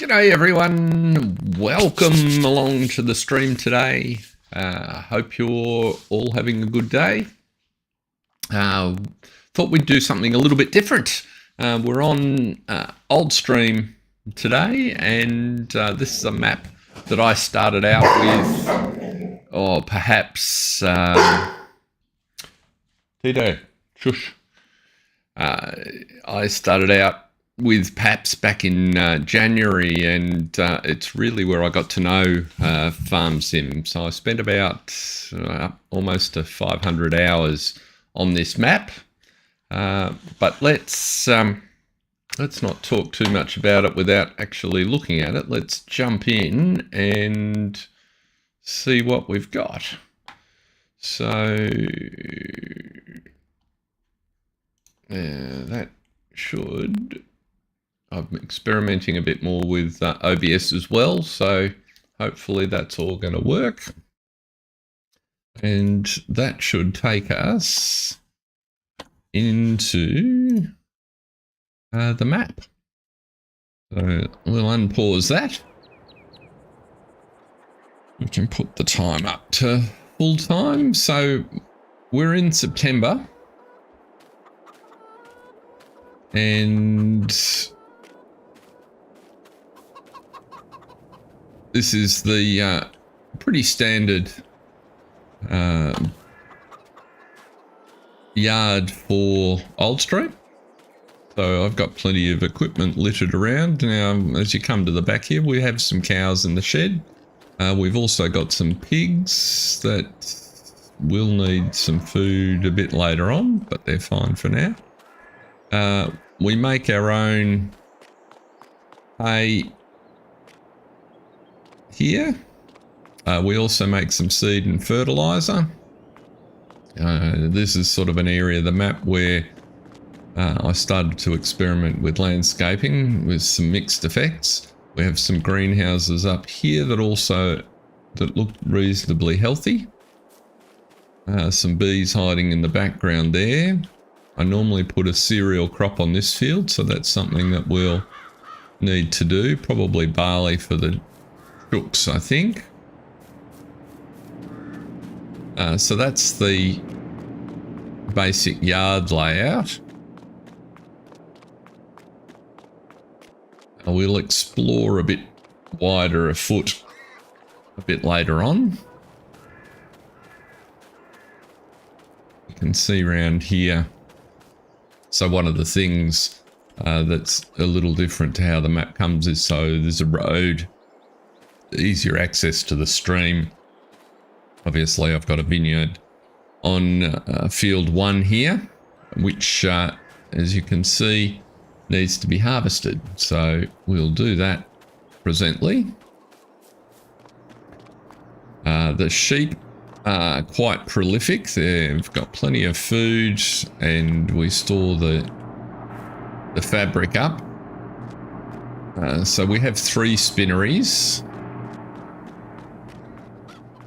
G'day everyone, welcome along to the stream today. Hope you're all having a good day. Thought we'd do something a little bit different. We're on old stream today, and this is a map that I started out with, or perhaps Tito, shush. I started out with PAPS back in January, and it's really where I got to know Farm Sim. So I spent about almost 500 hours on this map. But let's not talk too much about it without actually looking at it. Let's jump in and see what we've got. So that should... I'm experimenting a bit more with OBS as well, so hopefully that's all going to work. And that should take us into the map. So we'll unpause that. We can put the time up to full time. So we're in September. And this is the pretty standard yard for Oldstream. So I've got plenty of equipment littered around. Now, as you come to the back here, we have some cows in the shed. We've also got some pigs that will need some food a bit later on, but they're fine for now. We make our own hay here. We also make some seed and fertilizer. This is sort of an area of the map where I started to experiment with landscaping with some mixed effects. We have some greenhouses up here that look reasonably healthy. Some bees hiding in the background there. I normally put a cereal crop on this field, so that's something that we'll need to do. Probably barley for the chooks, I think. So that's the basic yard layout. We'll explore a bit wider afoot a bit later on. You can see around here. So one of the things that's a little different to how the map comes is, so there's a road, easier access to the stream. Obviously I've got a vineyard on field 1 here, which as you can see needs to be harvested. So we'll do that presently. The sheep are quite prolific. They've got plenty of food, and we store the fabric up. So we have 3 spinneries.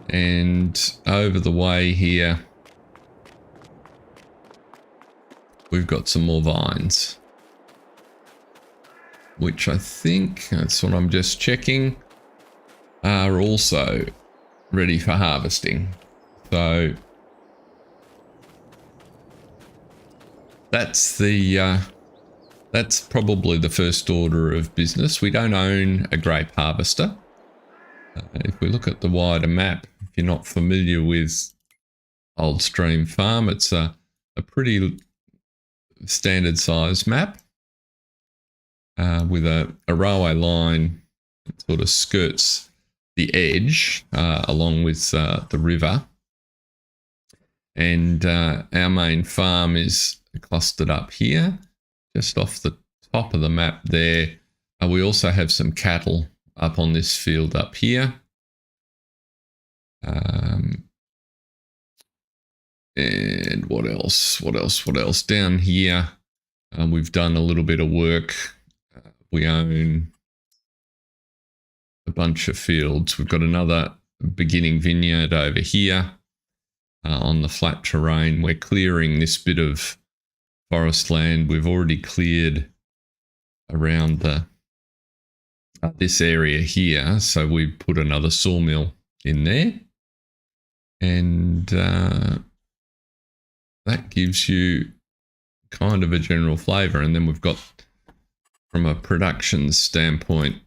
And over the way here, we've got some more vines, which I think, that's what I'm just checking, are also ready for harvesting. So that's probably the first order of business. We don't own a grape harvester. If we look at the wider map, if you're not familiar with Oldstream Farm, it's a pretty standard size map with a railway line that sort of skirts the edge along with the river. And our main farm is clustered up here, just off the top of the map there. We also have some cattle up on this field up here. And what else? Down here, we've done a little bit of work. We own a bunch of fields. We've got another beginning vineyard over here on the flat terrain. We're clearing this bit of forest land. We've already cleared around the this area here. So we put another sawmill in there, and that gives you kind of a general flavour. And then we've got, from a production standpoint,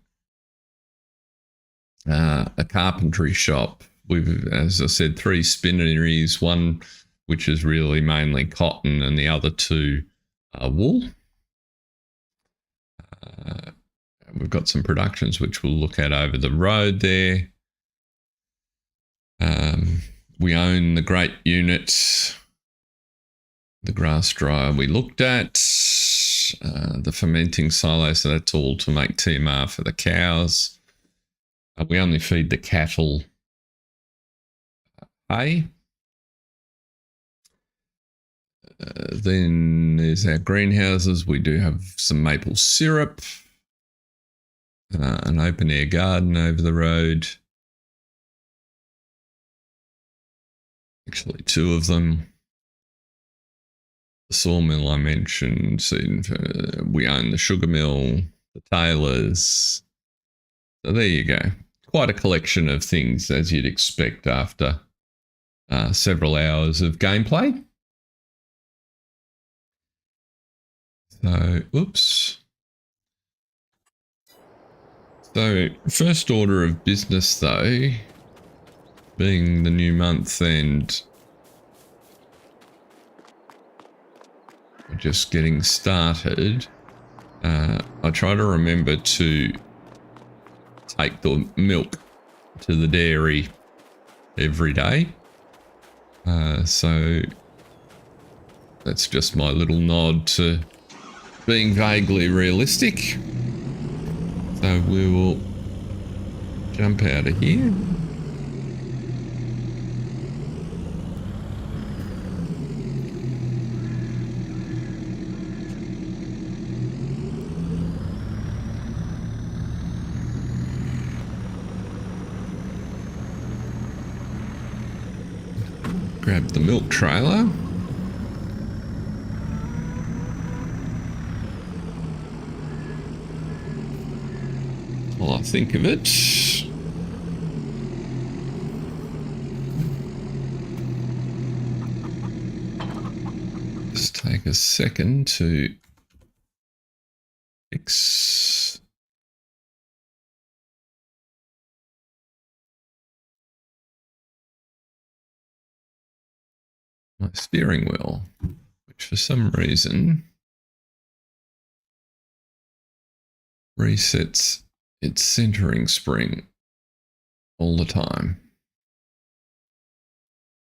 a carpentry shop. We've, as I said, 3 spinneries, one which is really mainly cotton and the other 2 are wool. We've got some productions which we'll look at over the road there. We own the great unit, the grass dryer we looked at, the fermenting silo, so that's all to make TMR for the cows. We only feed the cattle hay. Then there's our greenhouses. We do have some maple syrup, an open air garden over the road. Actually, 2 of them. The sawmill I mentioned. So we own the sugar mill, the tailors. So there you go. Quite a collection of things, as you'd expect after several hours of gameplay. So, oops. So, first order of business though, being the new month and just getting started, I try to remember to take the milk to the dairy every day. So that's just my little nod to being vaguely realistic. So we will jump out of here. Grab the milk trailer. While I think of it. Just take a second to fix my steering wheel, which for some reason resets its centering spring all the time.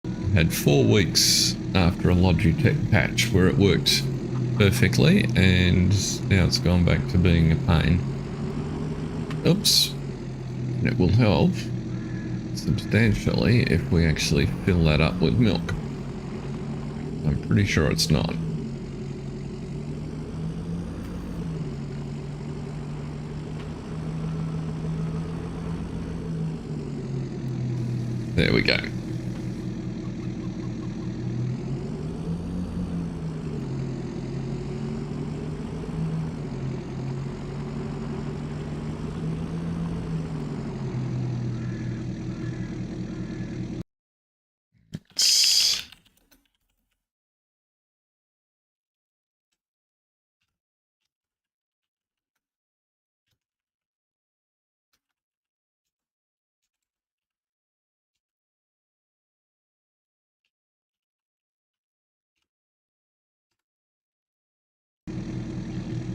I had 4 weeks after a Logitech patch where it worked perfectly, and now it's gone back to being a pain. Oops. And it will help substantially if we actually fill that up with milk. I'm pretty sure it's not. There we go.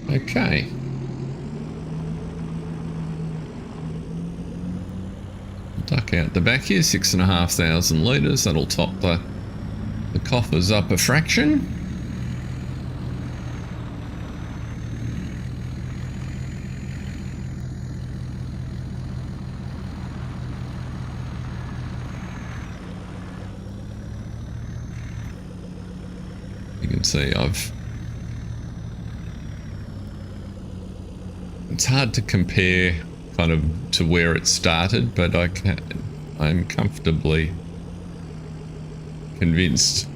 Okay. Duck out the back here, 6,500 litres. That'll top the coffers up a fraction. You can see it's hard to compare kind of to where it started, but I'm comfortably convinced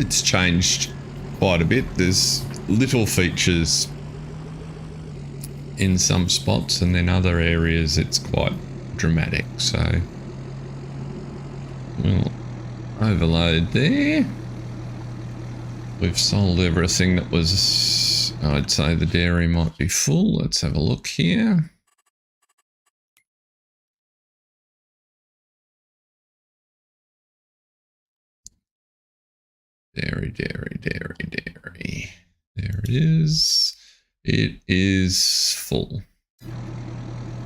it's changed quite a bit. There's little features in some spots, and then other areas it's quite dramatic. So we'll overload there. We've sold everything that was, I'd say the dairy might be full. Let's have a look here. Dairy. There it is. It is full.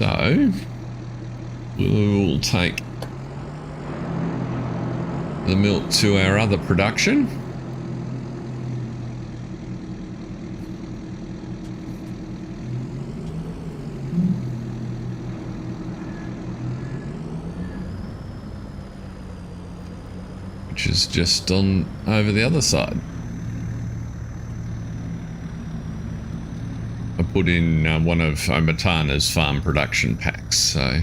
So we'll take the milk to our other production. Which is just on over the other side. I put in one of Omatana's farm production packs, so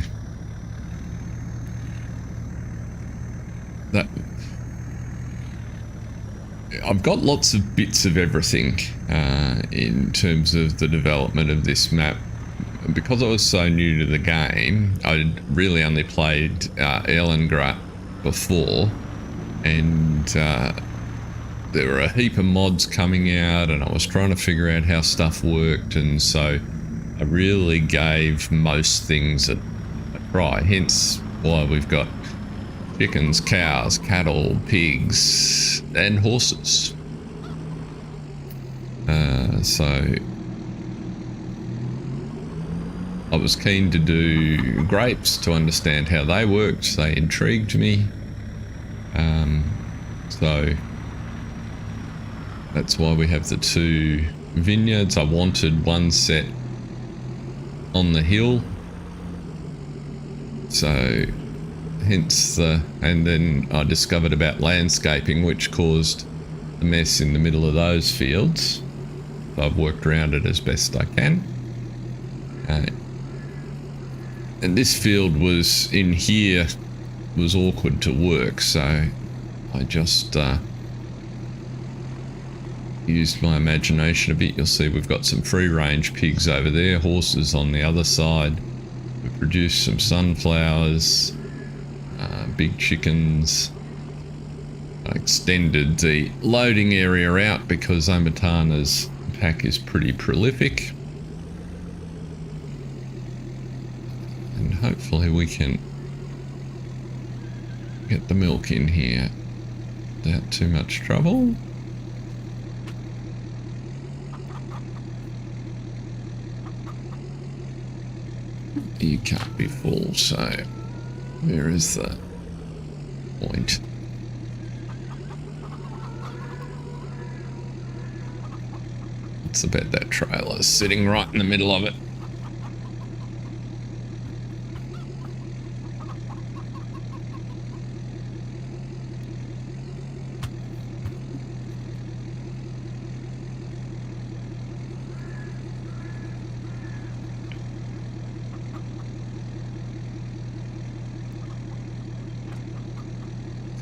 that I've got lots of bits of everything in terms of the development of this map. Because I was so new to the game, I really only played Erlengrut before, and there were a heap of mods coming out, and I was trying to figure out how stuff worked, and so I really gave most things a try. Hence why we've got chickens, cows, cattle, pigs, and horses. So I was keen to do grapes to understand how they worked. They intrigued me. So that's why we have the two vineyards. I wanted one set on the hill, so hence and then I discovered about landscaping, which caused a mess in the middle of those fields. So I've worked around it as best I can. And this field was in here, was awkward to work, so I just used my imagination a bit. You'll see we've got some free range pigs over there, horses on the other side. We've produced some sunflowers, big chickens. I extended the loading area out because Omatana's pack is pretty prolific. And hopefully we can get the milk in here without too much trouble. You can't be full, so where is the point? It's about that trailer sitting right in the middle of it.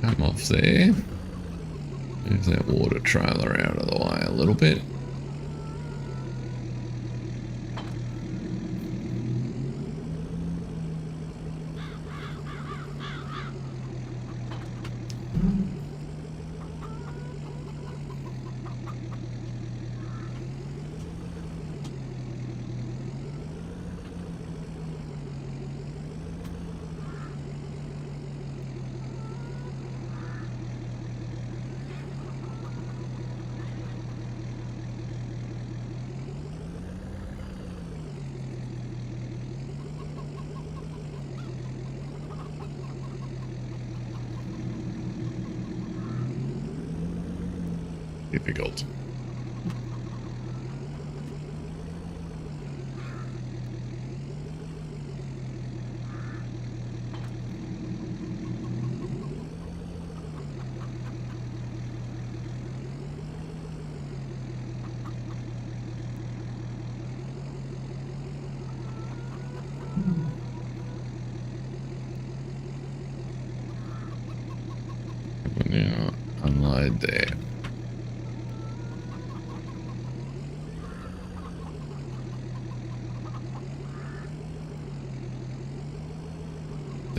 Come off there. Move that water trailer out of the way a little bit. Difficult. Now unload there.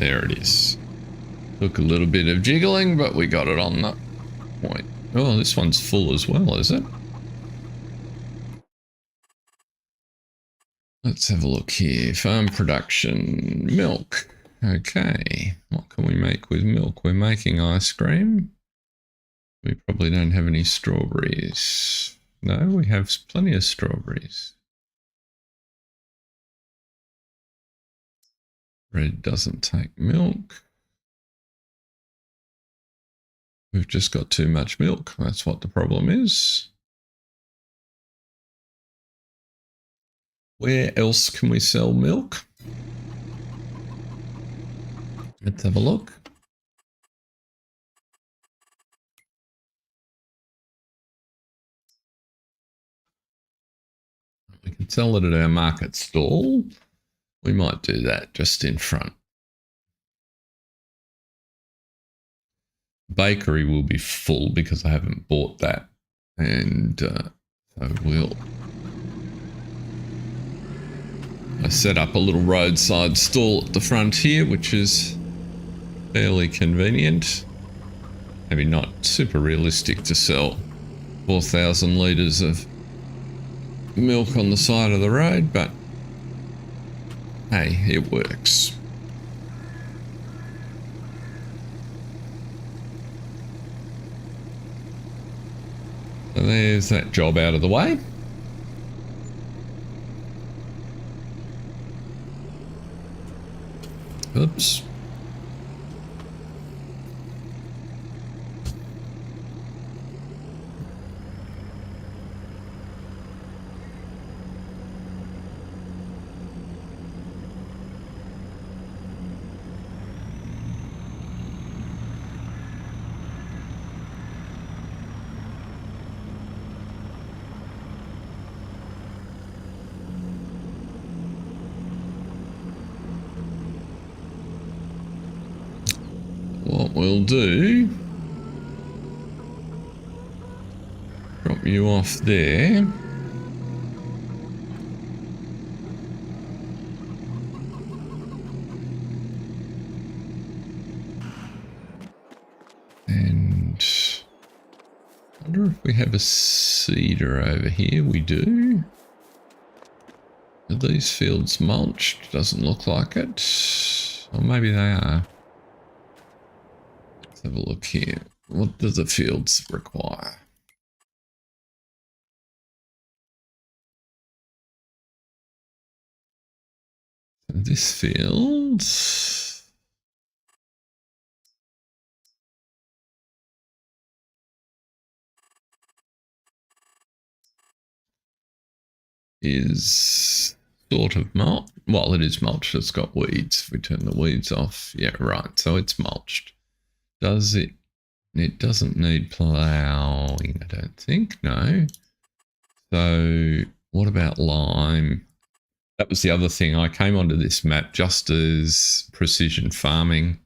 There it is. Took a little bit of jiggling, but we got it on that point. Oh, this one's full as well, is it? Let's have a look here. Farm production, milk. Okay, what can we make with milk? We're making ice cream. We probably don't have any strawberries. No, we have plenty of strawberries. Bread doesn't take milk. We've just got too much milk. That's what the problem is. Where else can we sell milk? Let's have a look. We can sell it at our market stall. We might do that just in front. Bakery will be full because I haven't bought that. And so we'll... I set up a little roadside stall at the front here, which is fairly convenient. Maybe not super realistic to sell 4,000 litres of milk on the side of the road, but hey, it works. So there's that job out of the way. Oops. What we'll do, drop you off there. And I wonder if we have a cedar over here. We do. Are these fields mulched? Doesn't look like it. Or maybe they are. Let's have a look here. What do the fields require? So this field is sort of mulched. Well, it is mulched. It's got weeds. If we turn the weeds off, yeah, right. So it's mulched. Does it? It doesn't need ploughing, I don't think. No. So what about lime? That was the other thing. I came onto this map just as precision farming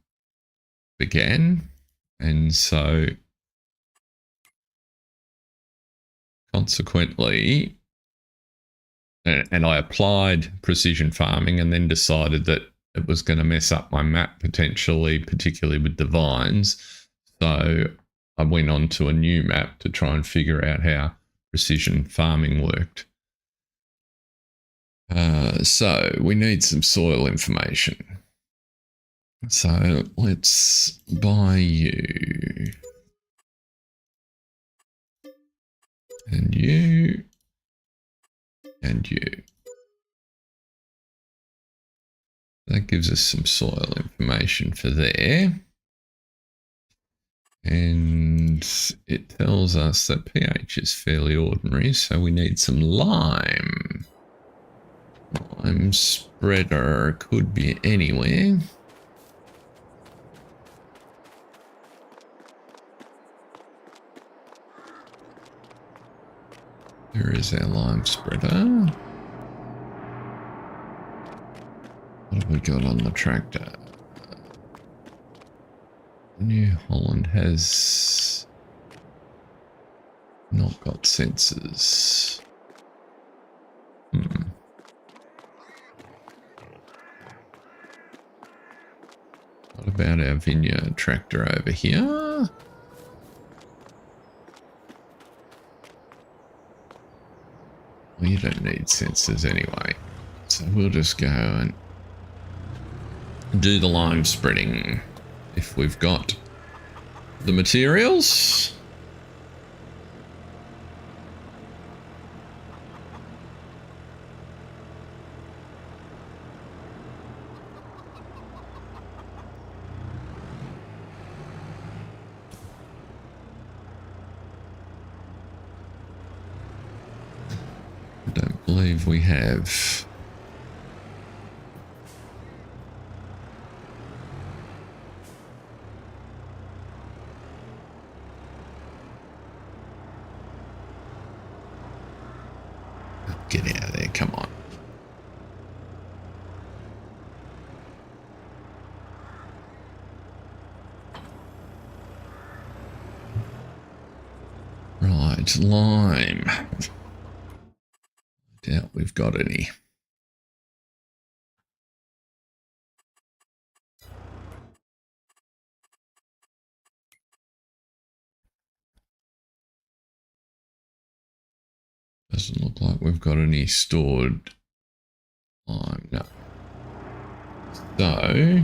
began, and so consequently, and I applied precision farming and then decided that it was going to mess up my map potentially, particularly with the vines. So I went on to a new map to try and figure out how precision farming worked. So we need some soil information. So let's buy you. And you. And you. That gives us some soil information for there. And it tells us that pH is fairly ordinary, so we need some lime. Lime spreader could be anywhere. There is our lime spreader. What have we got on the tractor? New Holland has not got sensors. about our vineyard tractor over here? Well, you don't need sensors anyway. So we'll just go and do the lime spreading if we've got the materials. I don't believe we have. Get out of there, come on. Right, lime. Doubt we've got any. Doesn't look like we've got any stored lime, no. So,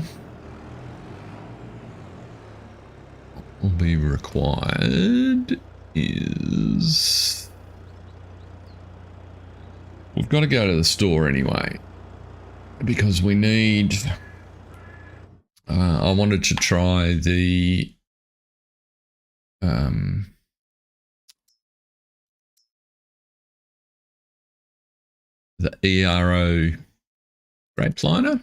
what will be required is... We've got to go to the store anyway, because we need... I wanted to try the... the ERO grape liner.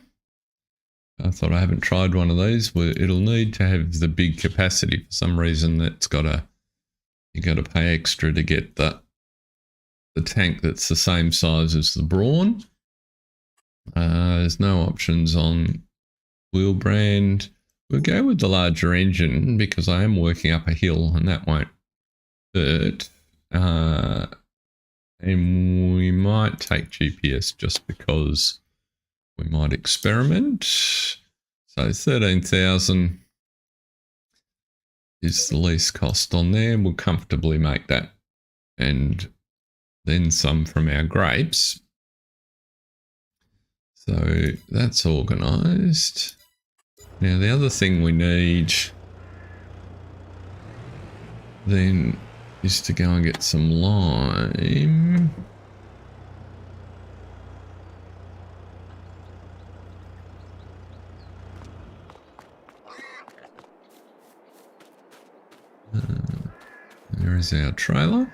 I thought I haven't tried one of these. It'll need to have the big capacity for some reason. You got to pay extra to get the tank that's the same size as the Brawn. There's no options on wheel brand. We'll go with the larger engine because I am working up a hill and that won't hurt. And we might take GPS just because we might experiment. So 13,000 is the least cost on there. We'll comfortably make that. And then some from our grapes. So that's organised. Now the other thing we need then is to go and get some lime. There is our trailer.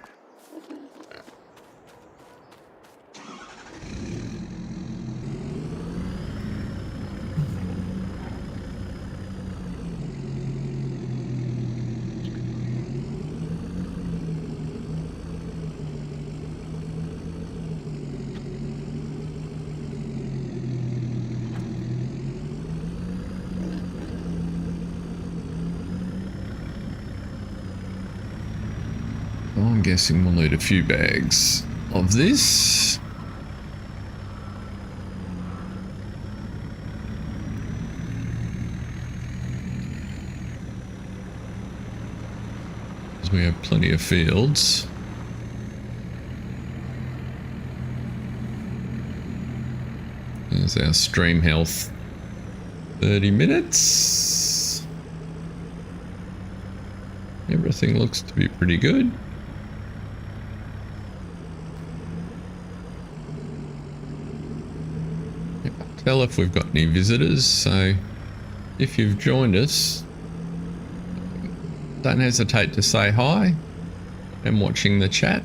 I'm guessing we'll need a few bags of this. Because we have plenty of fields. There's our stream health. 30 minutes. Everything looks to be pretty good. Tell if we've got any visitors, so if you've joined us, don't hesitate to say hi. I'm watching the chat.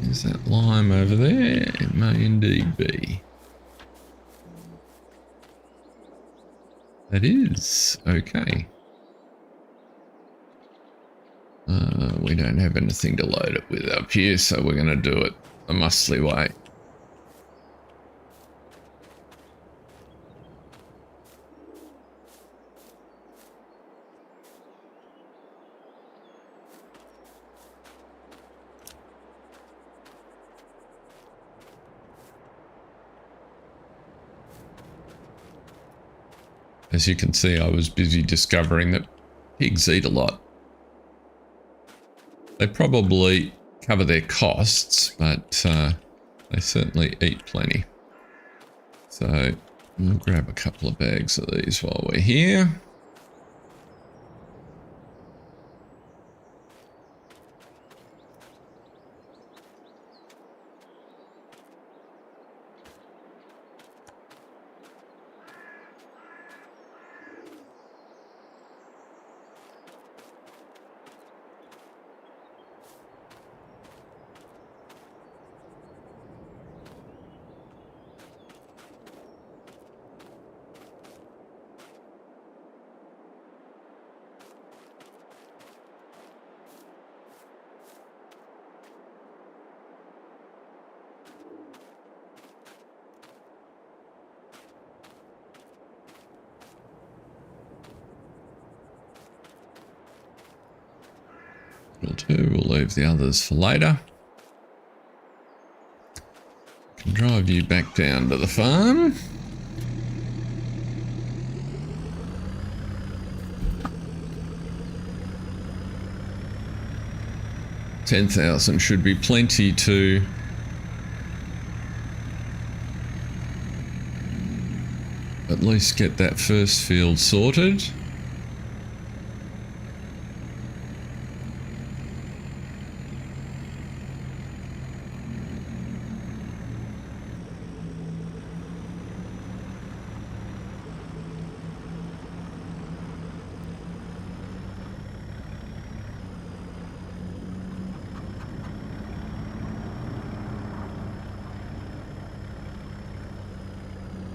Is that lime over there? It may indeed be. That is okay. We don't have anything to load it with up here, so we're going to do it a muscly way. as you can see, I was busy discovering that pigs eat a lot. They probably cover their costs, but they certainly eat plenty. So we'll grab a couple of bags of these while we're here. We'll leave the others for later. Can drive you back down to the farm. $10,000 should be plenty to at least get that first field sorted.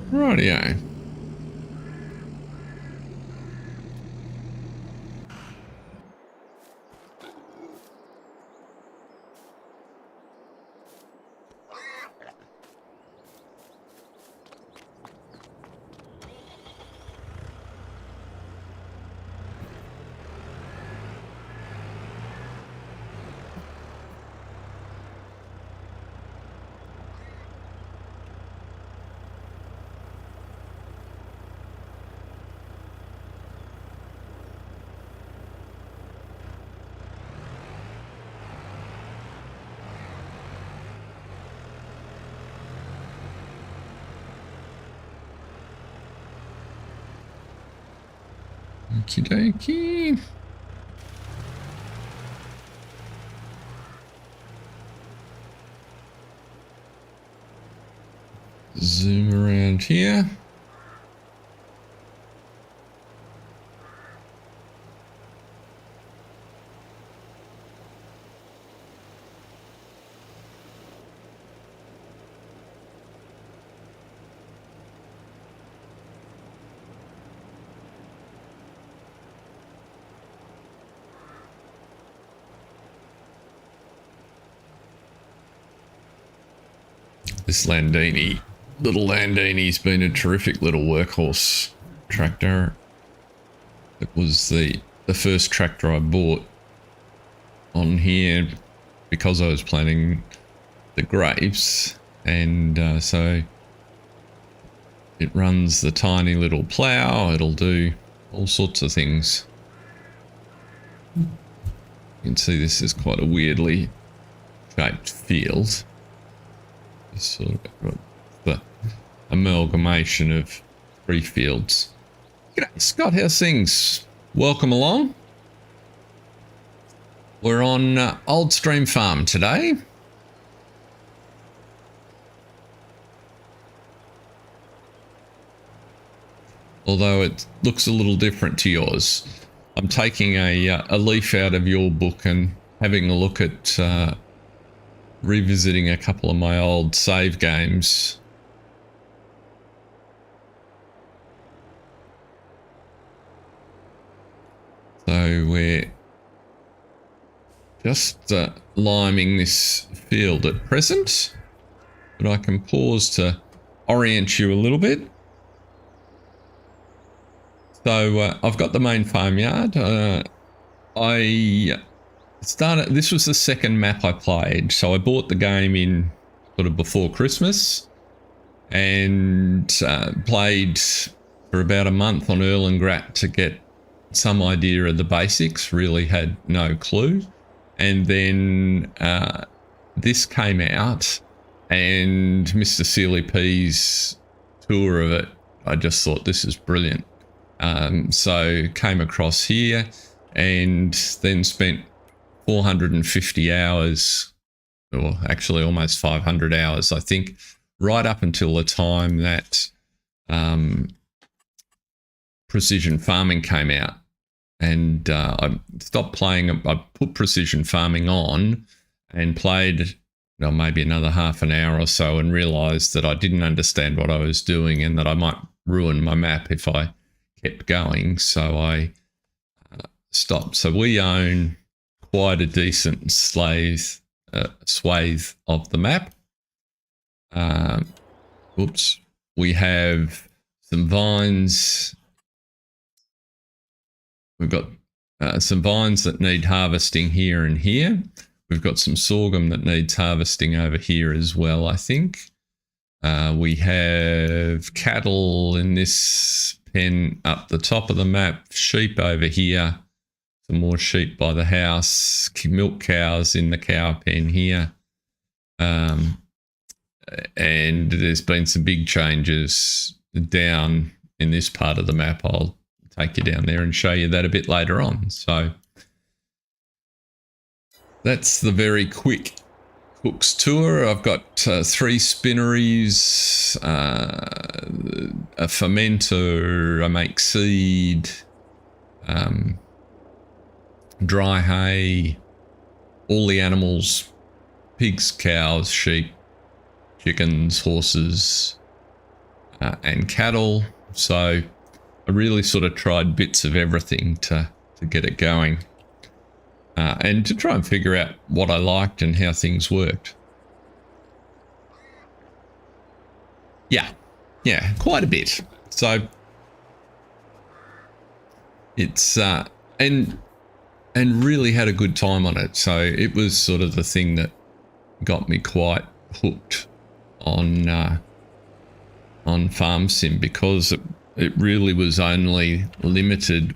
Rightio. Okie dokie. Zoom around here. This little Landini's been a terrific little workhorse tractor. It was the first tractor I bought on here because I was planting the grapes, and so it runs the tiny little plough. It'll do all sorts of things. You can see this is quite a weirdly shaped field. Sort of the amalgamation of 3 fields. G'day, Scott, how's things? Welcome along. We're on Old Stream Farm today. Although it looks a little different to yours. I'm taking a leaf out of your book and having a look at revisiting a couple of my old save games. So we're just liming this field at present, but I can pause to orient you a little bit. So I've got the main farmyard. This was the second map I played, so I bought the game in sort of before Christmas and played for about a month on Erlengrat to get some idea of the basics. Really had no clue. And then this came out, and Mr. Sealy P's tour of it, I just thought this is brilliant. So came across here and then spent 450 hours, or actually almost 500 hours, I think, right up until the time that precision farming came out. And I stopped playing. I put precision farming on and played maybe another half an hour or so, and realised that I didn't understand what I was doing and that I might ruin my map if I kept going. So I stopped. So we own quite a decent swathe of the map. We have some vines. We've got some vines that need harvesting here and here. We've got some sorghum that needs harvesting over here as well, I think. We have cattle in this pen up the top of the map, sheep over here, some more sheep by the house, milk cows in the cow pen here. And there's been some big changes down in this part of the map. I'll take you down there and show you that a bit later on. So that's the very quick Cook's tour. I've got 3 spinneries, a fermenter, I make seed, dry hay, all the animals, pigs, cows, sheep, chickens, horses, and cattle. So I really sort of tried bits of everything to get it going, and to try and figure out what I liked and how things worked. Yeah, quite a bit. So it's and really had a good time on it. So it was sort of the thing that got me quite hooked on Farm Sim, because it really was only limited,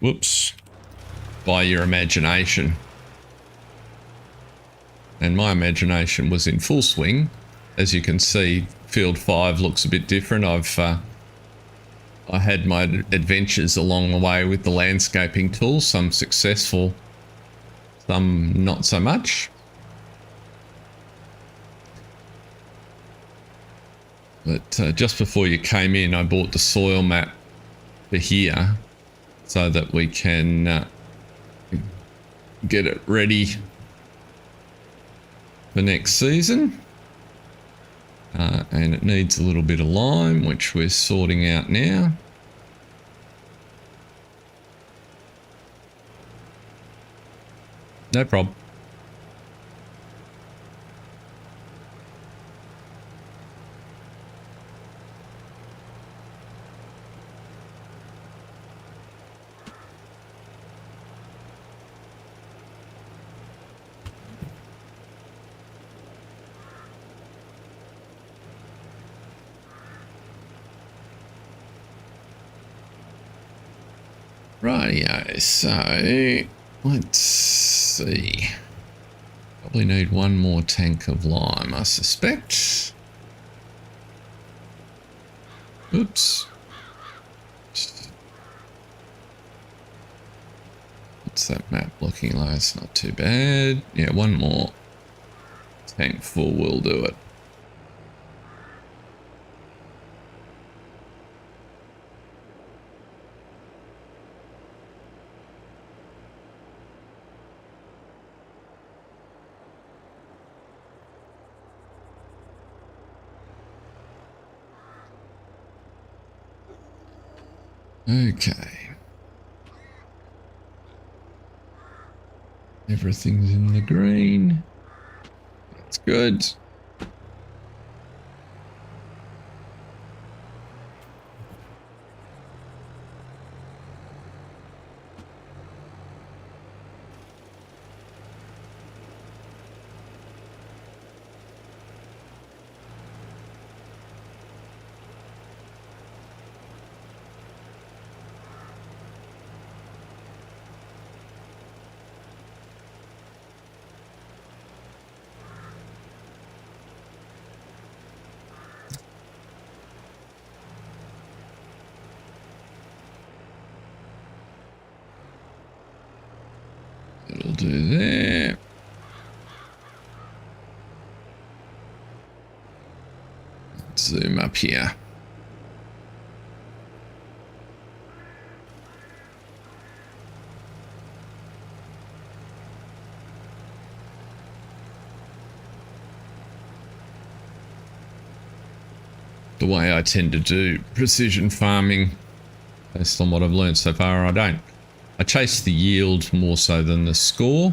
by your imagination. And my imagination was in full swing. As you can see, Field 5 looks a bit different. I had my adventures along the way with the landscaping tools, some successful, some not so much. But just before you came in, I bought the soil map for here so that we can get it ready for next season. And it needs a little bit of lime, which we're sorting out now. No problem. Rightio, so let's see. Probably need one more tank of lime, I suspect. Oops. What's that map looking like? It's not too bad. Yeah, one more tank full will do it. Okay. Everything's in the green. That's good. We'll do there. Zoom up here. The way I tend to do precision farming, based on what I've learned so far, I chase the yield more so than the score,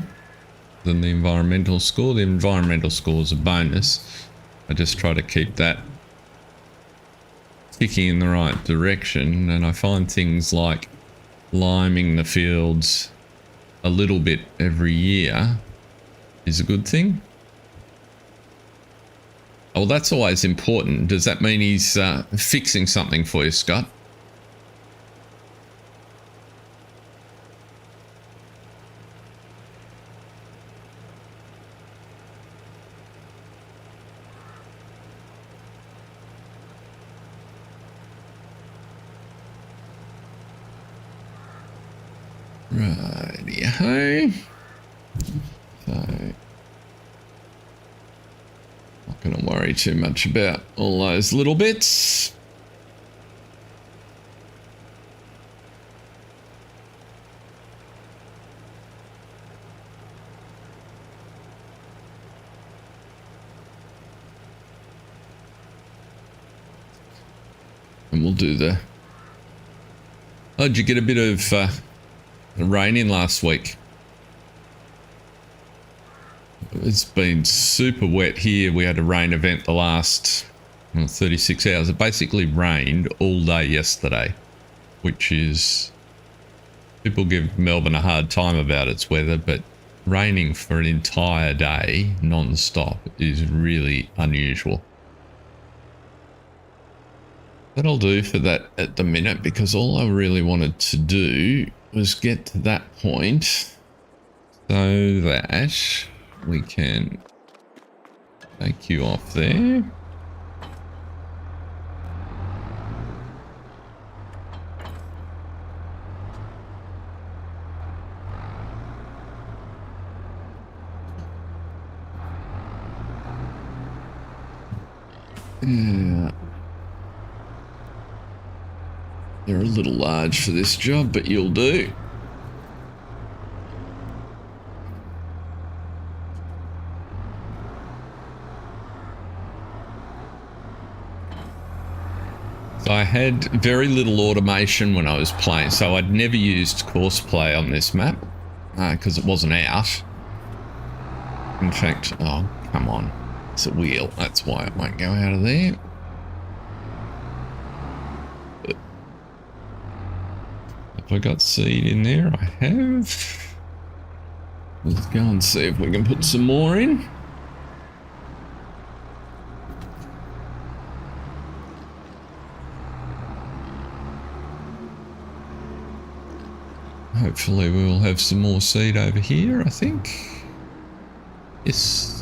than the environmental score. The environmental score is a bonus. I just try to keep that ticking in the right direction, and I find things like liming the fields a little bit every year is a good thing. Oh, that's always important. Does that mean he's fixing something for you, Scott? Righty-ho. So, not going to worry too much about all those little bits. And we'll do the... Oh, did you get a bit of rain in last week? It's been super wet here. We had a rain event the last 36 hours. It basically rained all day yesterday, which is... People give Melbourne a hard time about its weather, but raining for an entire day non-stop is really unusual. That'll do for that at the minute, because all I really wanted to do was get to that point so that we can take you off there. Yeah. They're a little large for this job, but you'll do. So I had very little automation when I was playing, so I'd never used course play on this map because it wasn't out. In fact, oh, come on. It's a wheel. That's why it won't go out of there. Have I got seed in there? I have. Let's go and see if we can put some more in. Hopefully we'll have some more seed over here, I think. Yes.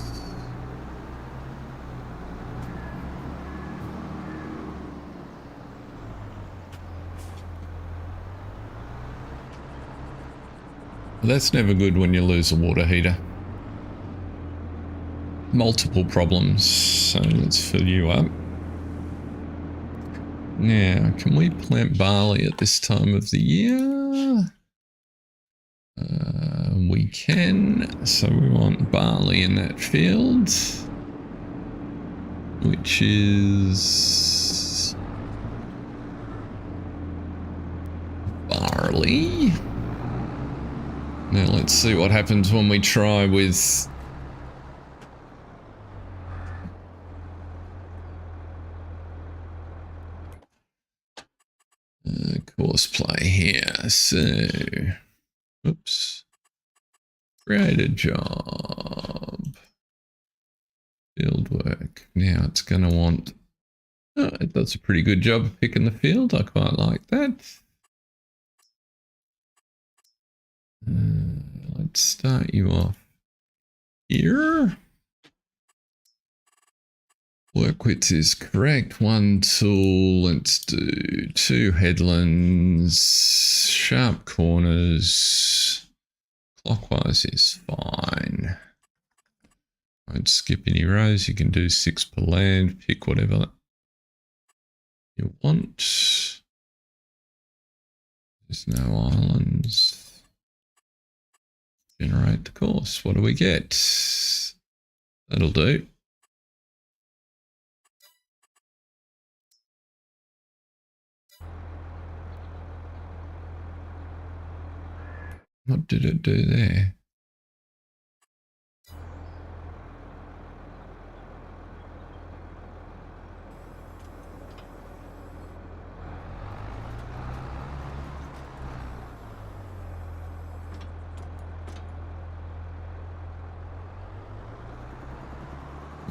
That's never good when you lose a water heater. Multiple problems, so let's fill you up. Now, can we plant barley at this time of the year? We can, so we want barley in that field, which is barley. Now let's see what happens when we try with course play here. So, oops, create a job, field work. Now it's going to want, oh, it does a pretty good job of picking the field. I quite like that. Let's start you off here. Work width is correct. One tool. Let's do 2 headlands, sharp corners, Clockwise is fine. Don't skip any rows. You can do 6 per land. Pick whatever you want. There's no islands. Generate the course. What do we get? That'll do. What did it do there?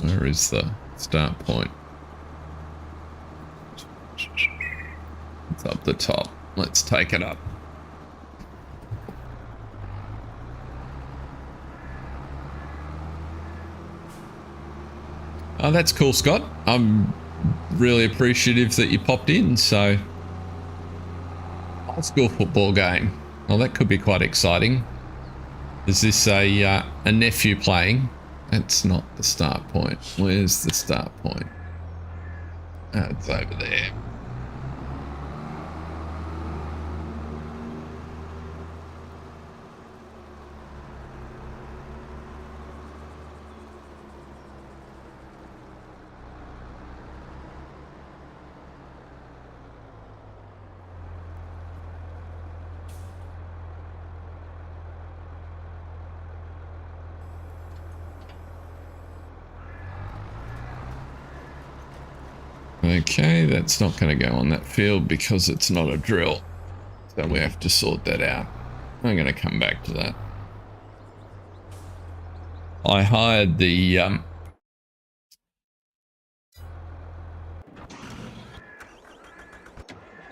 Where is the start point? It's up the top. Let's take it up. Oh, that's cool, Scott. I'm really appreciative that you popped in. So, high school football game. Well, that could be quite exciting. Is this a nephew playing? That's not the start point. Where's the start point? Oh, it's over there. Okay, that's not going to go on that field because it's not a drill. So we have to sort that out. I'm going to come back to that. I hired the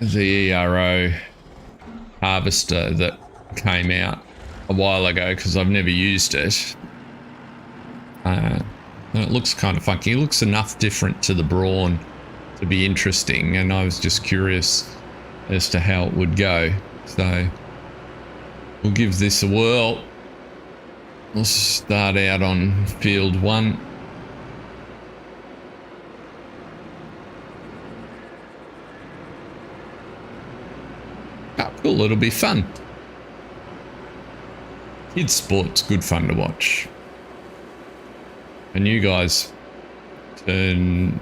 ERO harvester that came out a while ago because I've never used it. And it looks kind of funky. It looks enough different to the Brawn to be interesting, and I was just curious as to how it would go. So we'll give this a whirl. We'll start out on field 1. Oh, cool, it'll be fun. Kids sport's good fun to watch. And you guys turn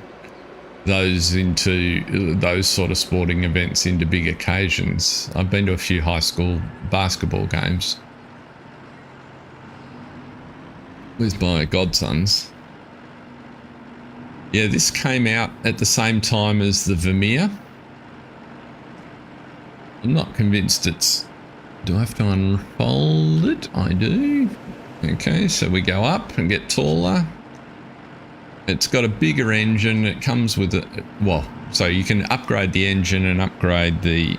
those sort of sporting events into big occasions. I've been to a few high school basketball games with my godsons. Yeah, this came out at the same time as the Vermeer. I'm not convinced it's... Do I have to unfold it? I do. Okay, so we go up and get taller. It's got a bigger engine. It comes with a... Well, so you can upgrade the engine and upgrade the...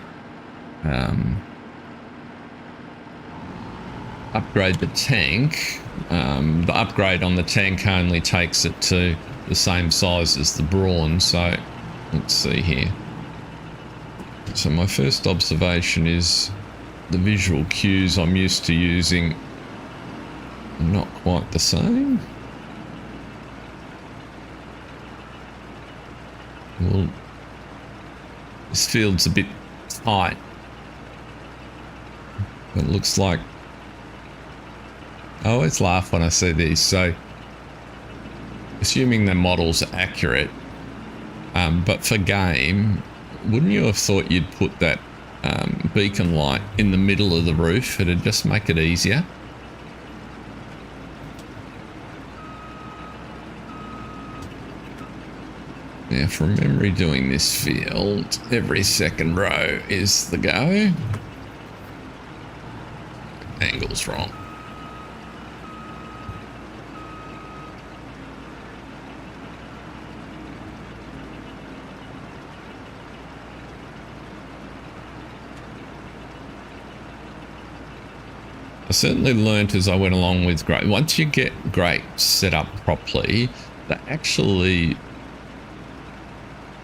upgrade the tank. The upgrade on the tank only takes it to the same size as the Brawn. So, let's see here. So my first observation is the visual cues I'm used to using are not quite the same. Well, this field's a bit tight. It looks like... I always laugh when I see these. So, assuming the models are accurate, but for game, wouldn't you have thought you'd put that beacon light in the middle of the roof? It'd just make it easier. Now, from memory doing this field, every second row is the go. Angle's wrong. I certainly learnt as I went along with Great. Once you get Great set up properly, they actually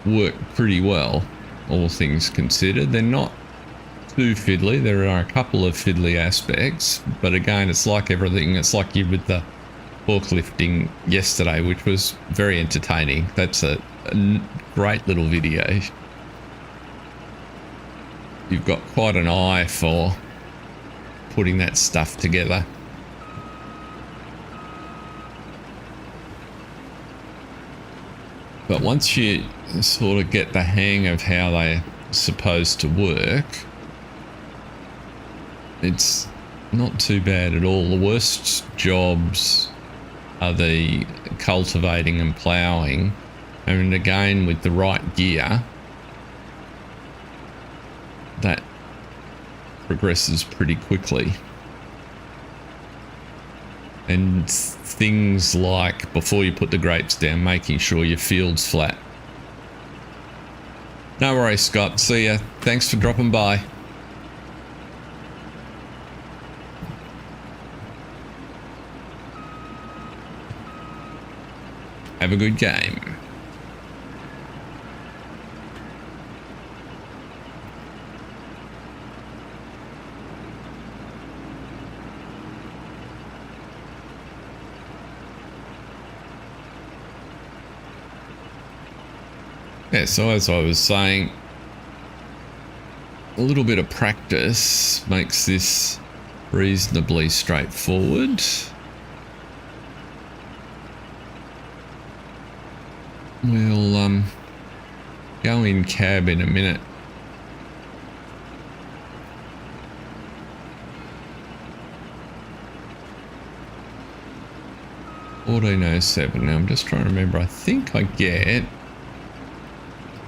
work pretty well, all things considered. They're not too fiddly. There are a couple of fiddly aspects, but again, it's like everything. It's like you with the forklifting yesterday, which was very entertaining. That's a great little video. You've got quite an eye for putting that stuff together. But once you sort of get the hang of how they're supposed to work, it's not too bad at all. The worst jobs are the cultivating and ploughing. And again, with the right gear, that progresses pretty quickly. And things like, before you put the grapes down, making sure your field's flat. No worries, Scott. See ya. Thanks for dropping by. Have a good game. Yeah, so as I was saying, a little bit of practice makes this reasonably straightforward. We'll go in cab in a minute. $14.07. Now I'm just trying to remember. I think I get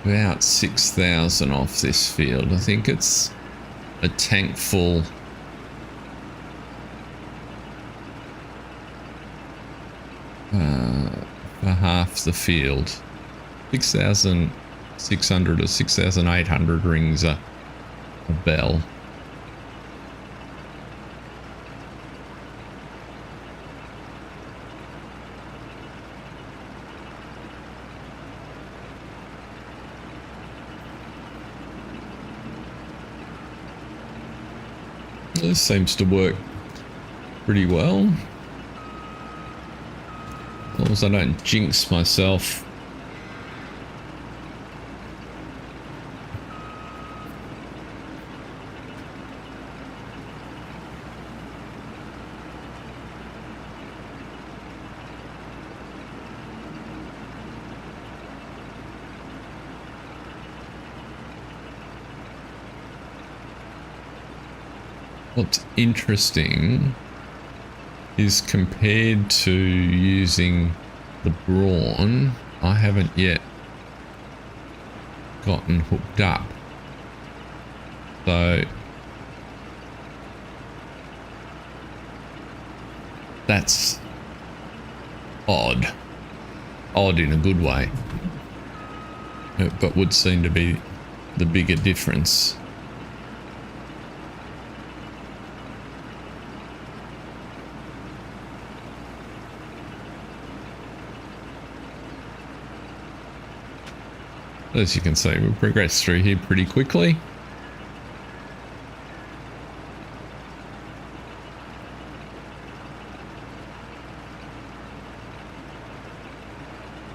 about 6,000 off this field. I think it's a tank full. For half the field. 6,600 or 6,800 rings a bell. This seems to work pretty well. As long as I don't jinx myself. What's interesting is, compared to using the brawn, I haven't yet gotten hooked up. So that's odd. Odd in a good way. But would seem to be the bigger difference. As you can see, we've progressed through here pretty quickly.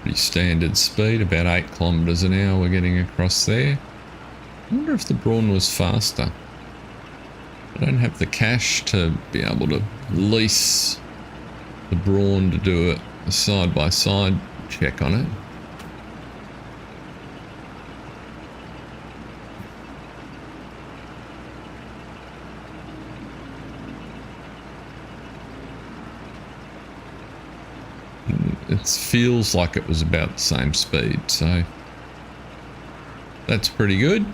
Pretty standard speed, about 8 kilometers an hour we're getting across there. I wonder if the brawn was faster. I don't have the cash to be able to lease the brawn to do a side-by-side check on it. It feels like it was about the same speed, so that's pretty good.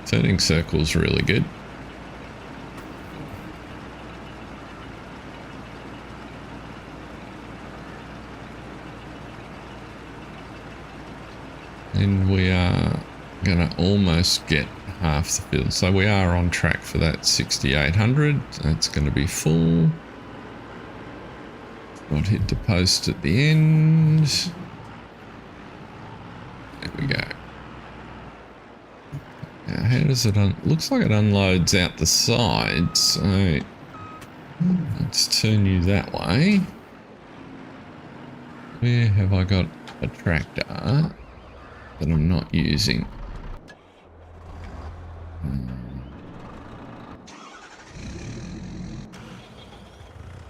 Turning circle's really good. And we are going to almost get half the field. So we are on track for that 6,800. That's going to be full. Not hit the post at the end. There we go. Now, how does it looks like it unloads out the side, so let's turn you that way. Where have I got a tractor that I'm not using?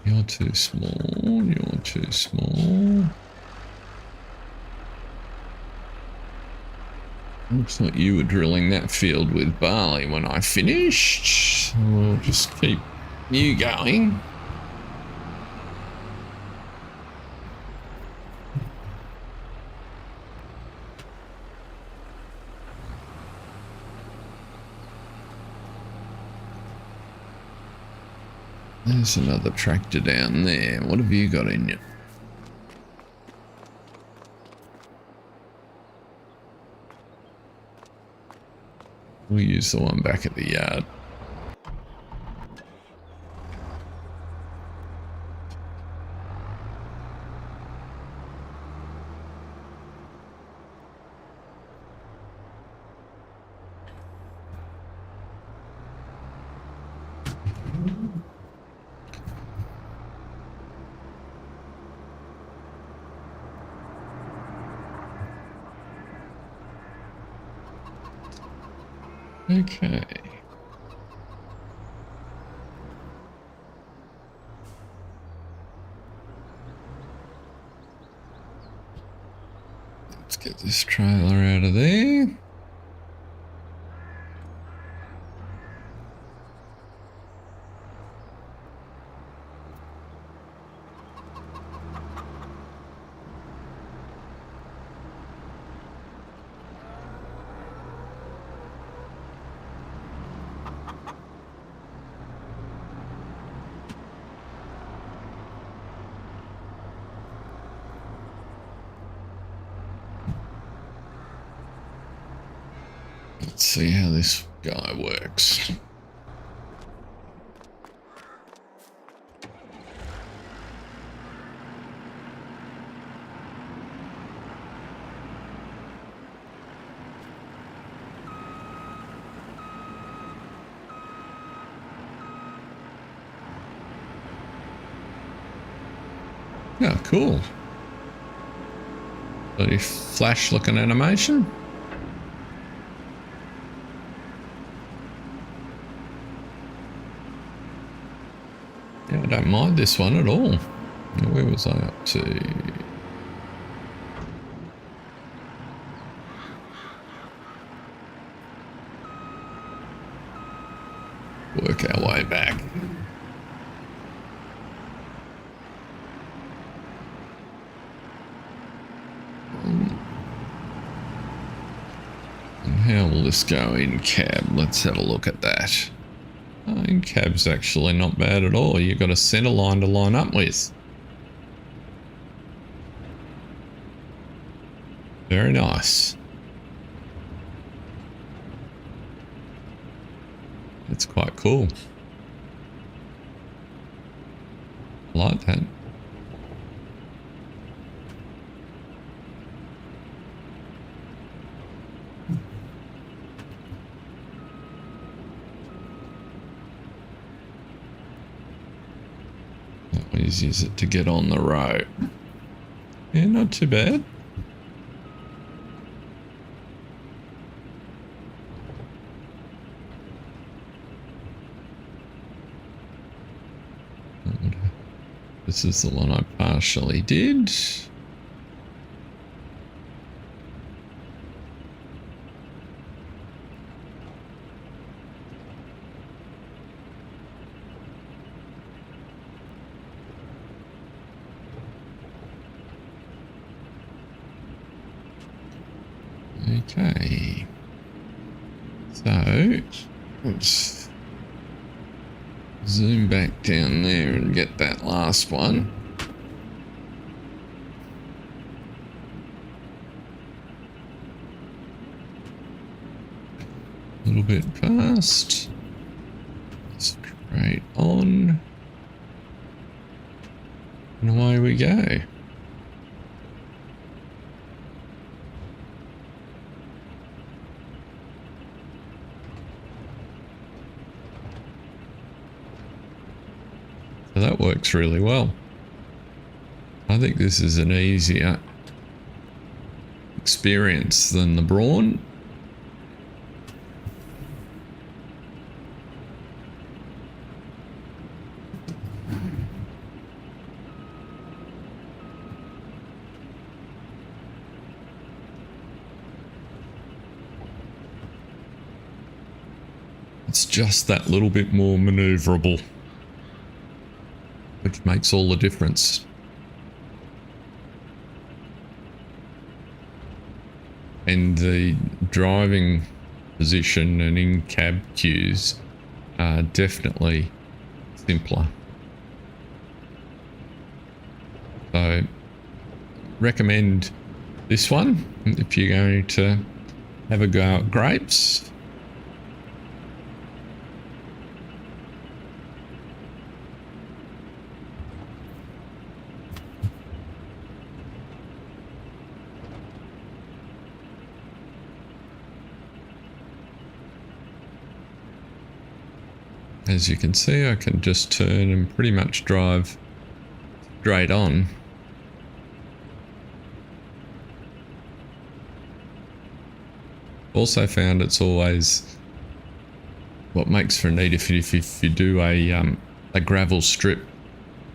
You're too small, you're too small. Looks like you were drilling that field with barley when I finished. So we'll just keep you going. There's another tractor down there. What have you got in you? We'll use the one back at the yard. Okay. Let's get this trailer out of there. Let's see how this guy works. Oh, cool. Bloody flash looking animation. Yeah, I don't mind this one at all. Where was I up to? Work our way back. And how will this go in cab? Let's have a look at that. Oh, in cab's actually not bad at all. You've got a centre line to line up with. Very nice. That's quite cool. I like that. Always use it to get on the road. Yeah, not too bad. This is the one I partially did. Okay. So, let's zoom back down there and get that last one. little bit past. Straight on. And away we go. So that works really well. I think this is an easier experience than the Brawn. It's just that little bit more maneuverable, which makes all the difference. And the driving position and in-cab queues are definitely simpler. So recommend this one if you're going to have a go at grapes. As you can see, I can just turn and pretty much drive straight on. Also found it's always what makes for a neat if you do a gravel strip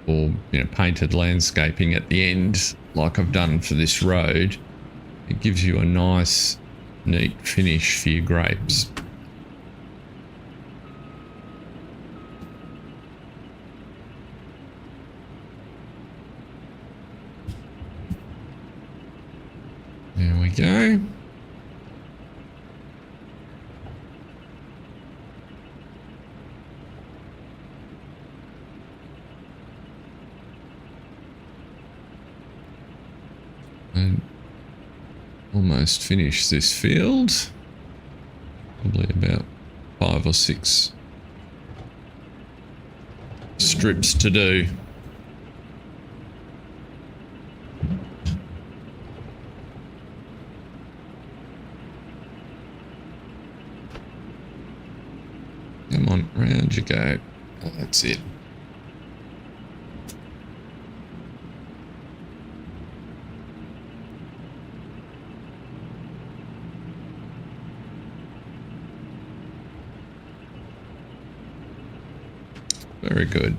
or painted landscaping at the end, like I've done for this road. It gives you a nice, neat finish for your grapes. There we go. And almost finished this field. Probably about 5 or 6 strips to do. Come on, round you go. Oh, that's it. Very good.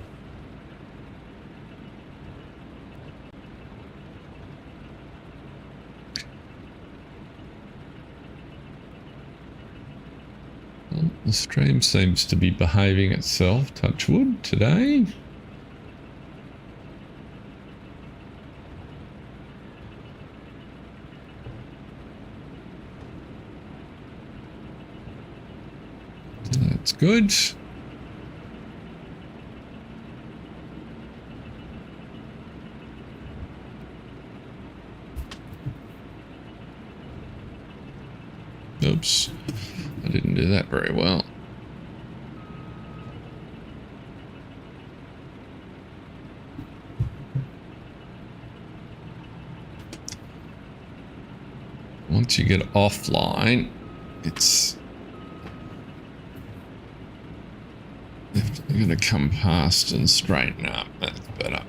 Well, the stream seems to be behaving itself, touch wood, today. That's good. Oops, I didn't do that very well. Once you get offline, it's definitely going to come past and straighten up. That's better.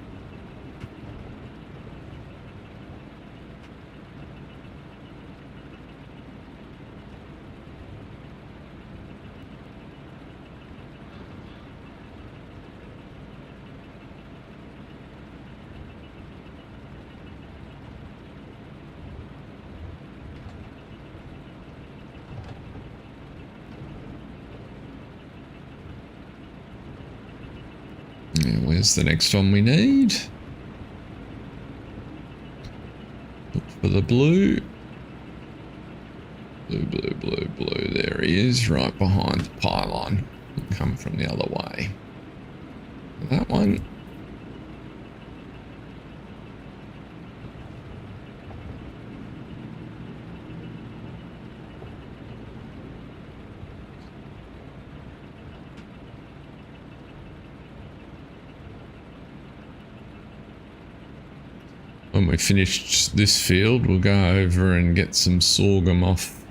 Where's the next one we need? Look for the blue. Blue, blue, blue, blue. There he is, right behind the pylon. He'll come from the other way. That one. When we finish this field, we'll go over and get some sorghum off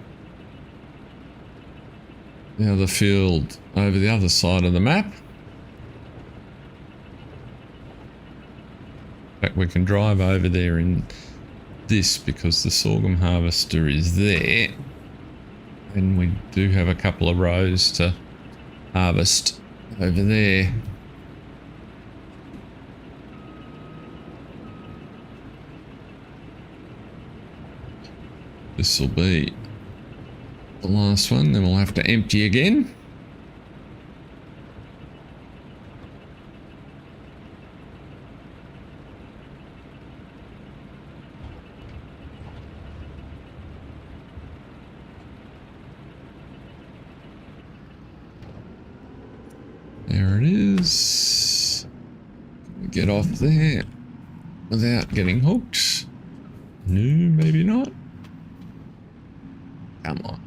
the other field over the other side of the map. In fact, we can drive over there in this because the sorghum harvester is there. And we do have a couple of rows to harvest over there. This will be the last one, then we'll have to empty again. There it is. Can we get off there without getting hooked? No, maybe not. Come on.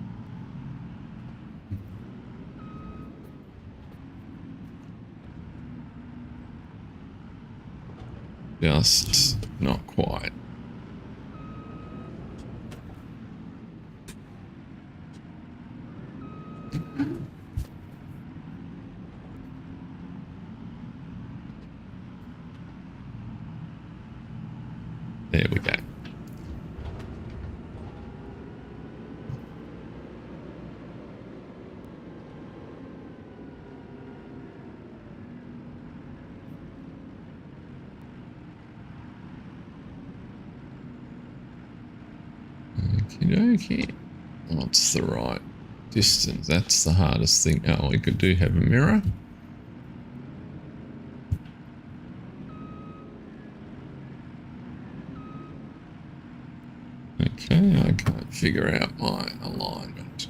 Just not quite. There we go. Okay. What's the right distance? That's the hardest thing. Oh, we could do have a mirror. Okay, I can't figure out my alignment.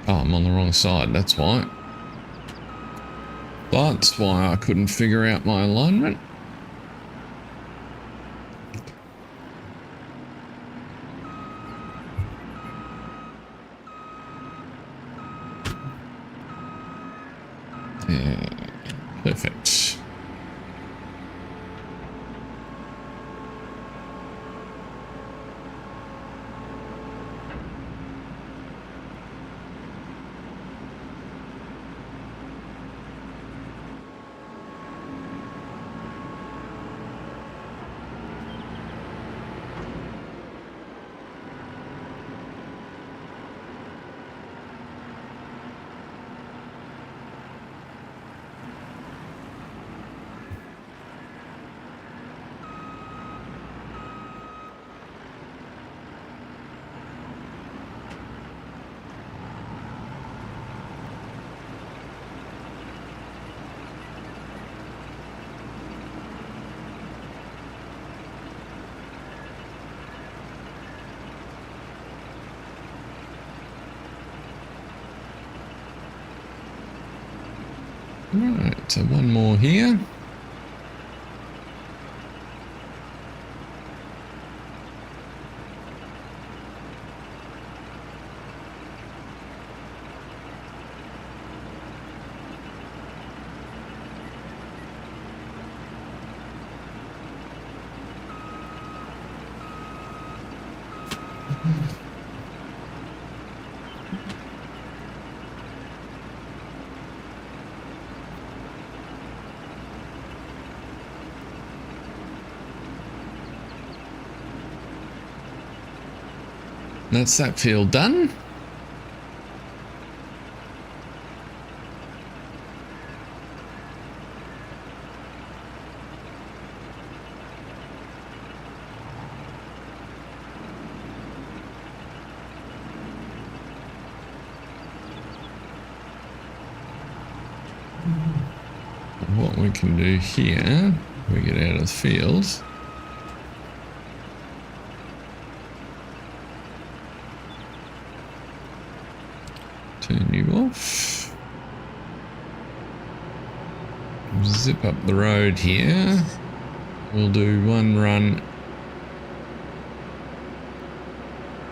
Oh, I'm on the wrong side, that's why. That's why I couldn't figure out my alignment. Yeah, perfect. Right, so one more here. That's that field done. What we can do here, we get out of the field. Turn you off. zip up the road here. We'll do one run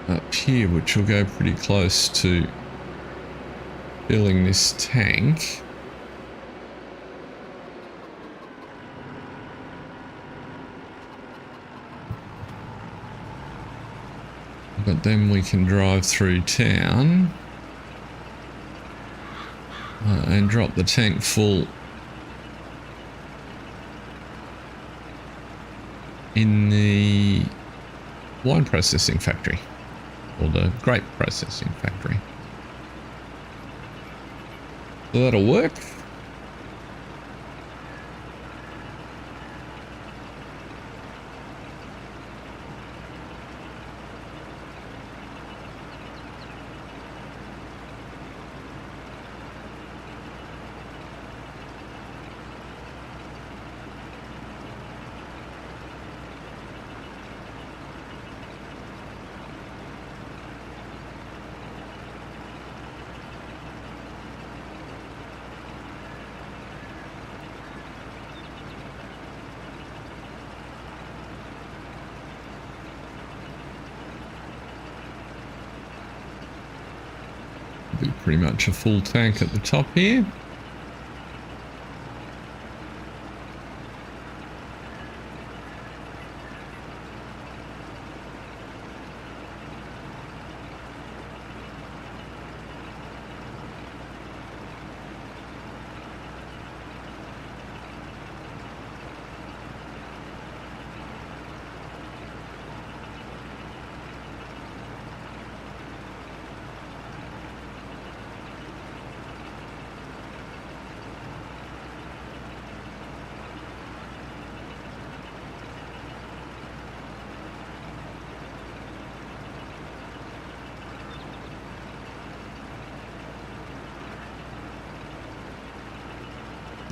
up here, which will go pretty close to filling this tank. But then we can drive through town and drop the tank full in the wine processing factory, or the grape processing factory. So that'll work. Pretty much a full tank at the top here.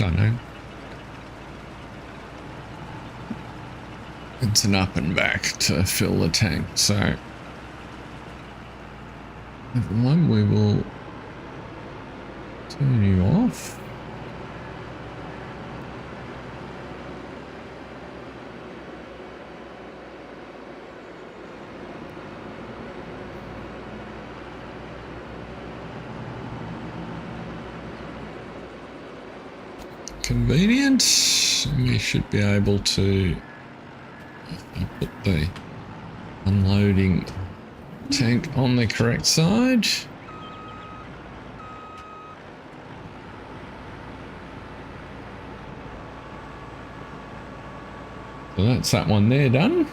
I know. It's an up and back to fill the tank, so everyone, we will turn you off. Convenient. We should be able to put the unloading tank on the correct side. So that's that one there done.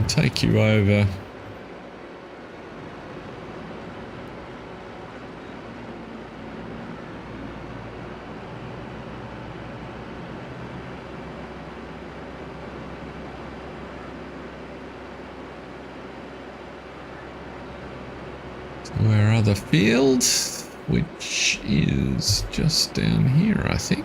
Take you over to our other field, which is just down here, I think.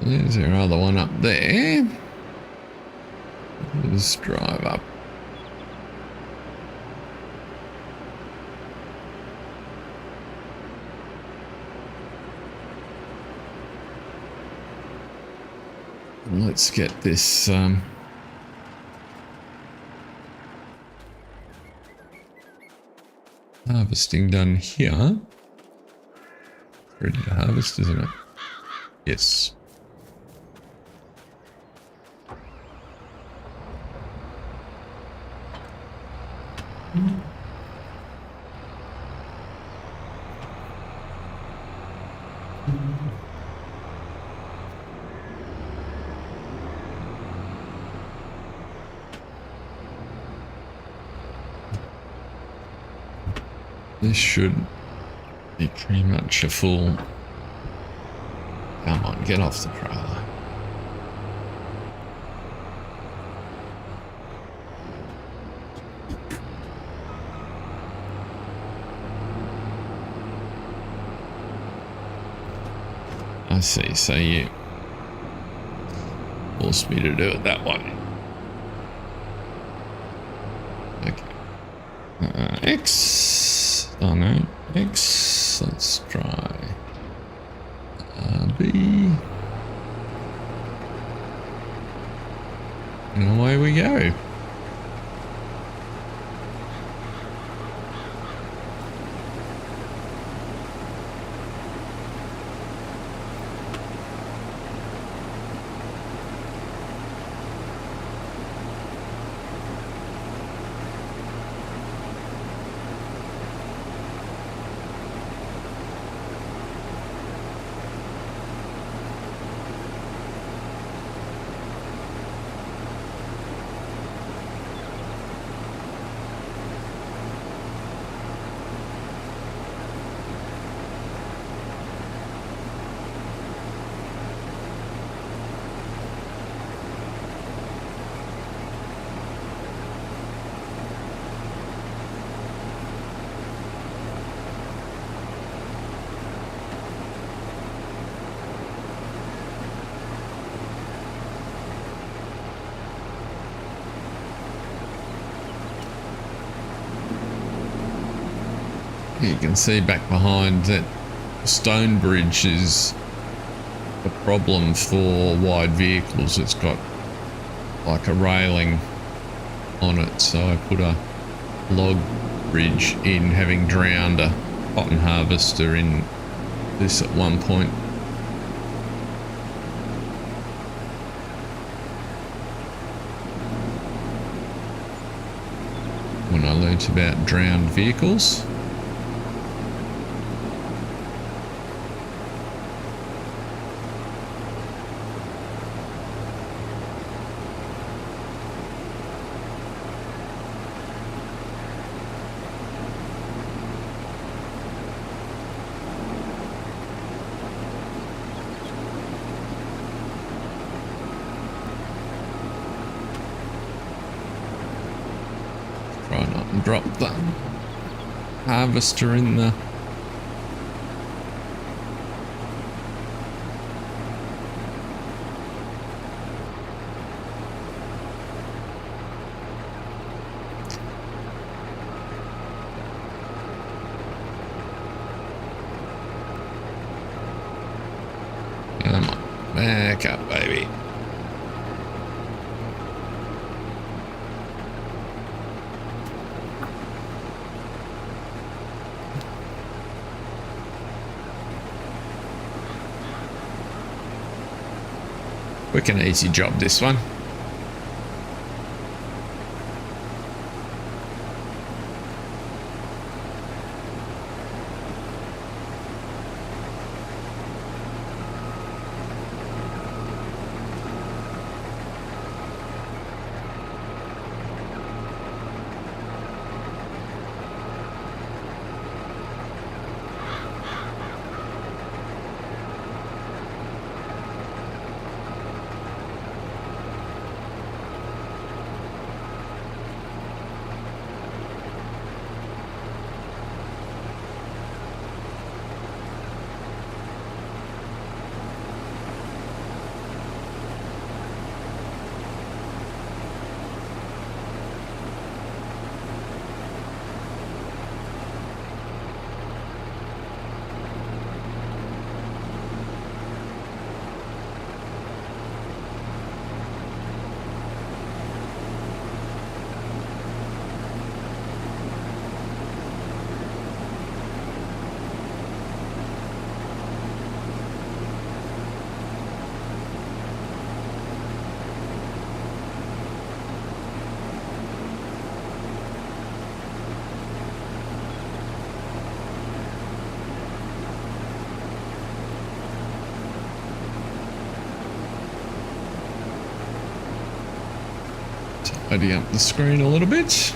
There's our other one up there. Let's drive up. And let's get this harvesting done here. Ready to harvest, isn't it? Yes. This should be pretty much a full... Come on, get off the trailer. I see, so you forced me to do it that way. Okay. X. Oh no, X. Let's try B. And away we go. You can see back behind that stone bridge is a problem for wide vehicles. It's got like a railing on it, so I put a log bridge in, having drowned a cotton harvester in this at one point. When I learnt about drowned vehicles. Try not and drop the harvester in the... Come on, back up, baby. Quick and easy job, this one. Tidy up the screen a little bit.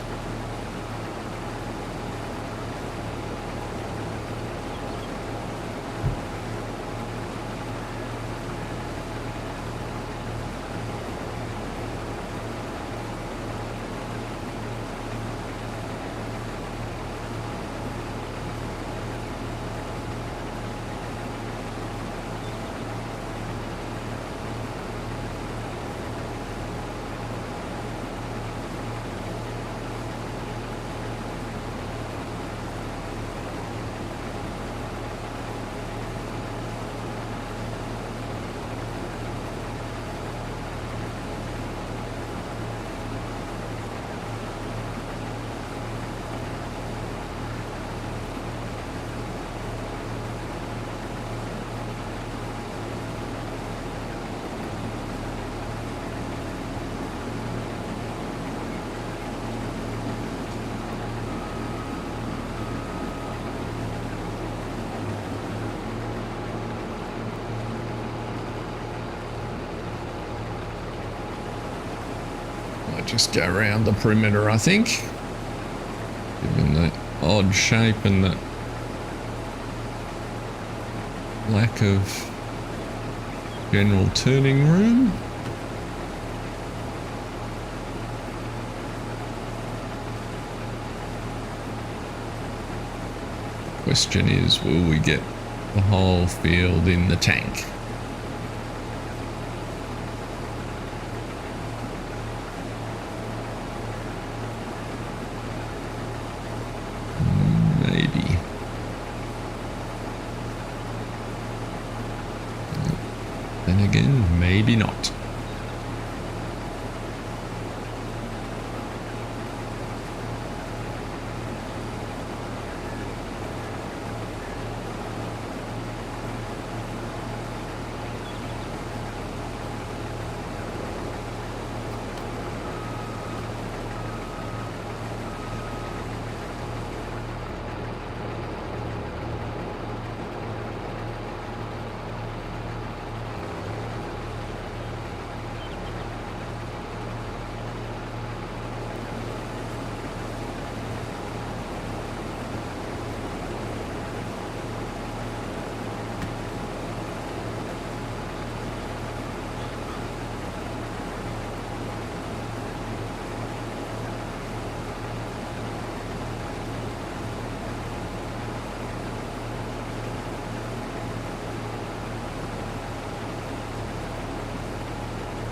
might just go around the perimeter, I think. Given the odd shape and the lack of general turning room. Question is, will we get the whole field in the tank? Maybe. Then again, maybe not.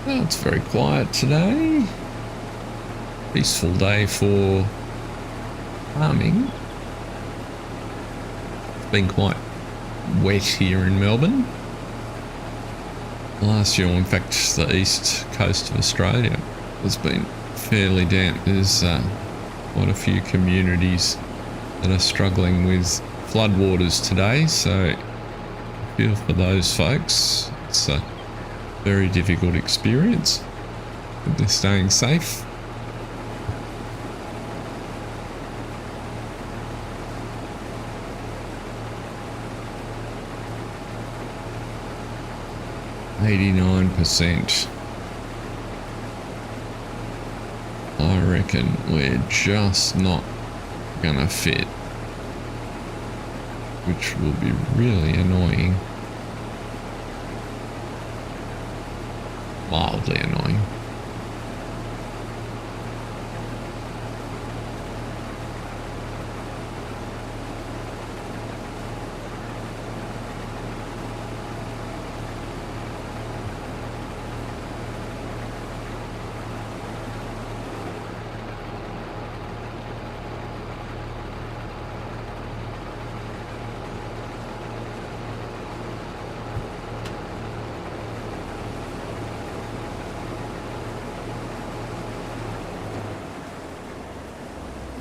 Well, it's very quiet today. Peaceful day for farming. It's been quite wet here in Melbourne. Last year, in fact, the east coast of Australia has been fairly damp. There's quite a few communities that are struggling with floodwaters today, so I feel for those folks. It's a very difficult experience, but they're staying safe. %. I reckon we're just not gonna fit, which will be really annoying. Wildly annoying.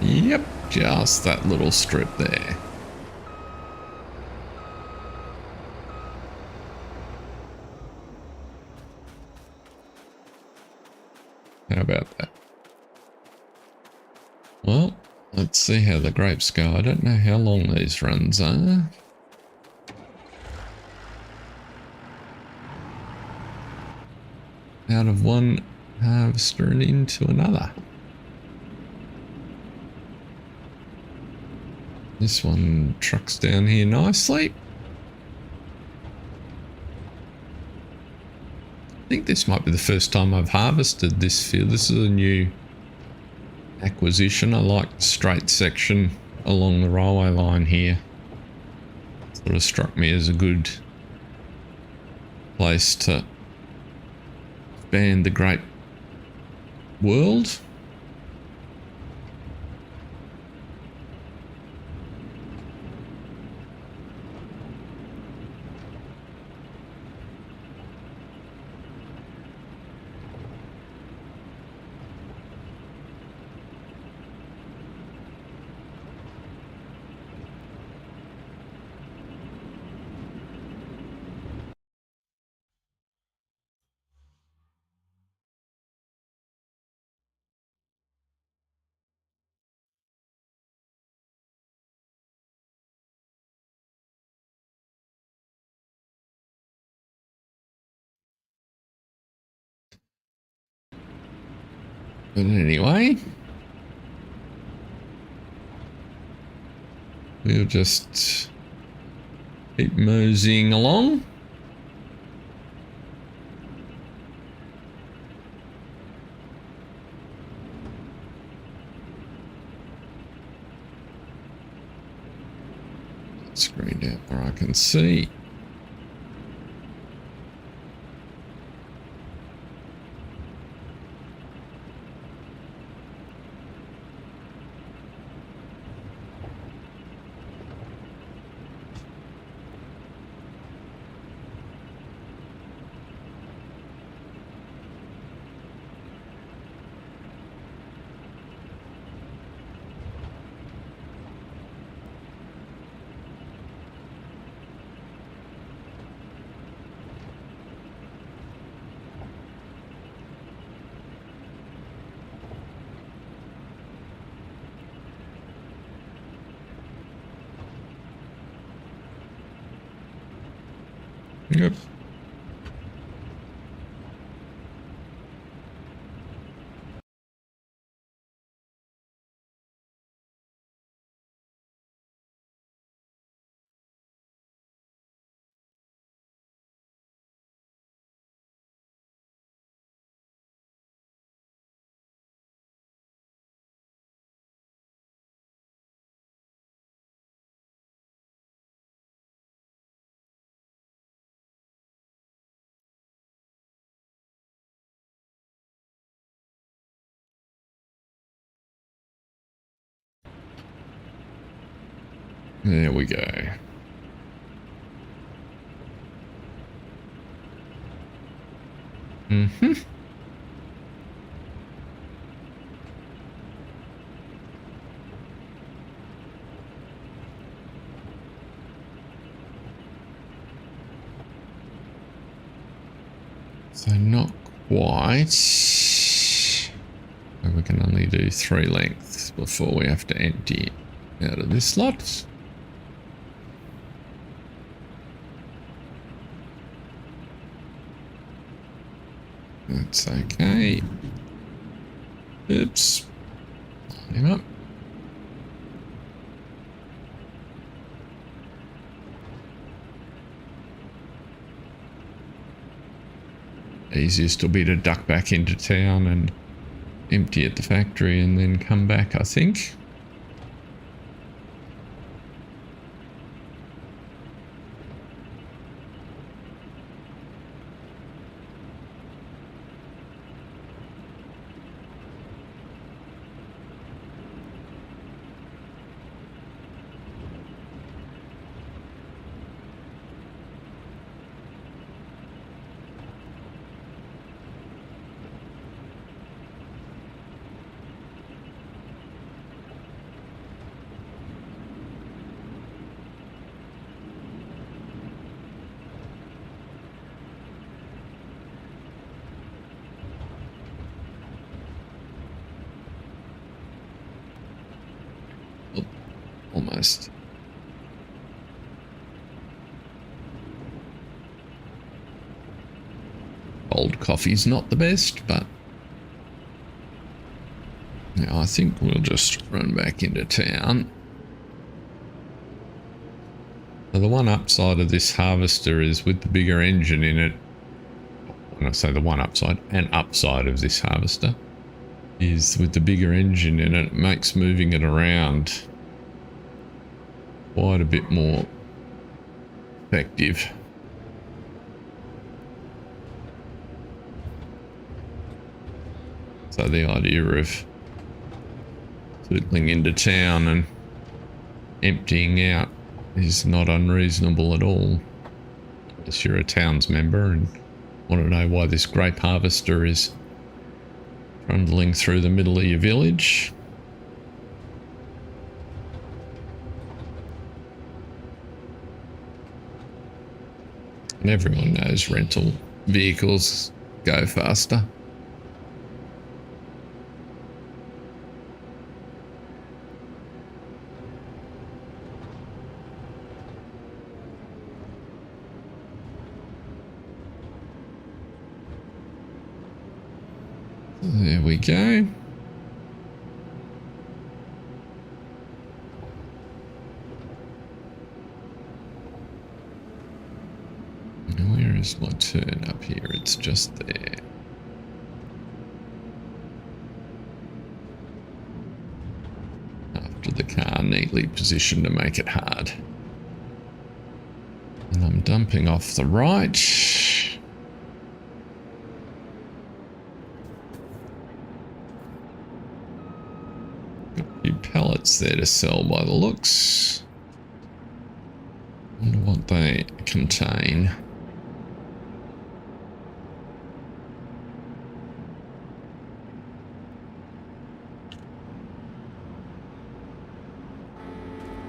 Yep, just that little strip there. How about that? Well, let's see how the grapes go. I don't know how long these runs are. Out of one harvester and into another. This one trucks down here nicely. I think this might be the first time I've harvested this field. This is a new acquisition. I like the straight section along the railway line here. Sort of struck me as a good place to expand the great world. But anyway, we'll just keep moseying along. Screen out where I can see. Yep. There we go. Mm-hmm. So not quite. So we can only do 3 lengths before we have to empty it out of this slot. That's okay. Oops. Line him up. Easiest will be to duck back into town and empty at the factory and then come back, I think. Oh, almost. Cold coffee's not the best, but yeah, I think we'll just run back into town. So the one upside of this harvester is with the bigger engine in it. When I say the one upside, an upside of this harvester is with the bigger engine in it, it makes moving it around quite a bit more effective. So the idea of circling into town and emptying out is not unreasonable at all. Unless you're a towns member and want to know why this grape harvester is trundling through the middle of your village. And everyone knows rental vehicles go faster. There we go. Where is my turn up here? It's just there. After the car neatly positioned to make it hard. And I'm dumping off the right. Got a few pallets there to sell by the looks. Wonder what they contain.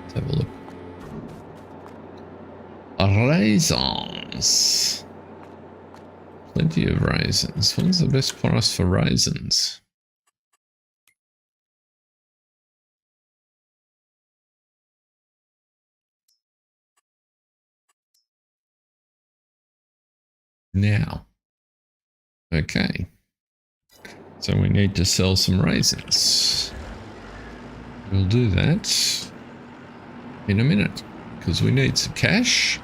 Let's have a look. Raisins. Plenty of raisins. What's the best price for raisins? Now. Okay. So we need to sell some raisins. We'll do that in a minute because we need some cash.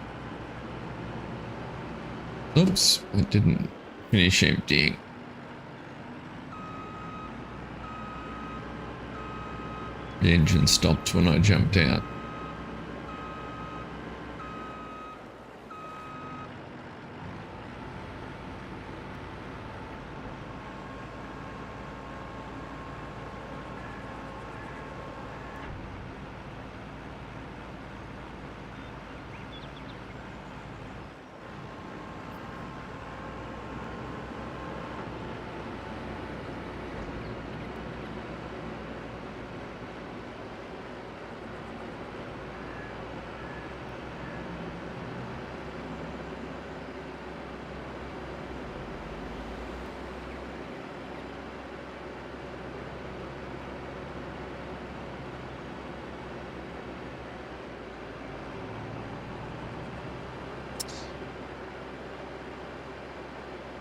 Oops, I didn't finish emptying. The engine stopped when I jumped out.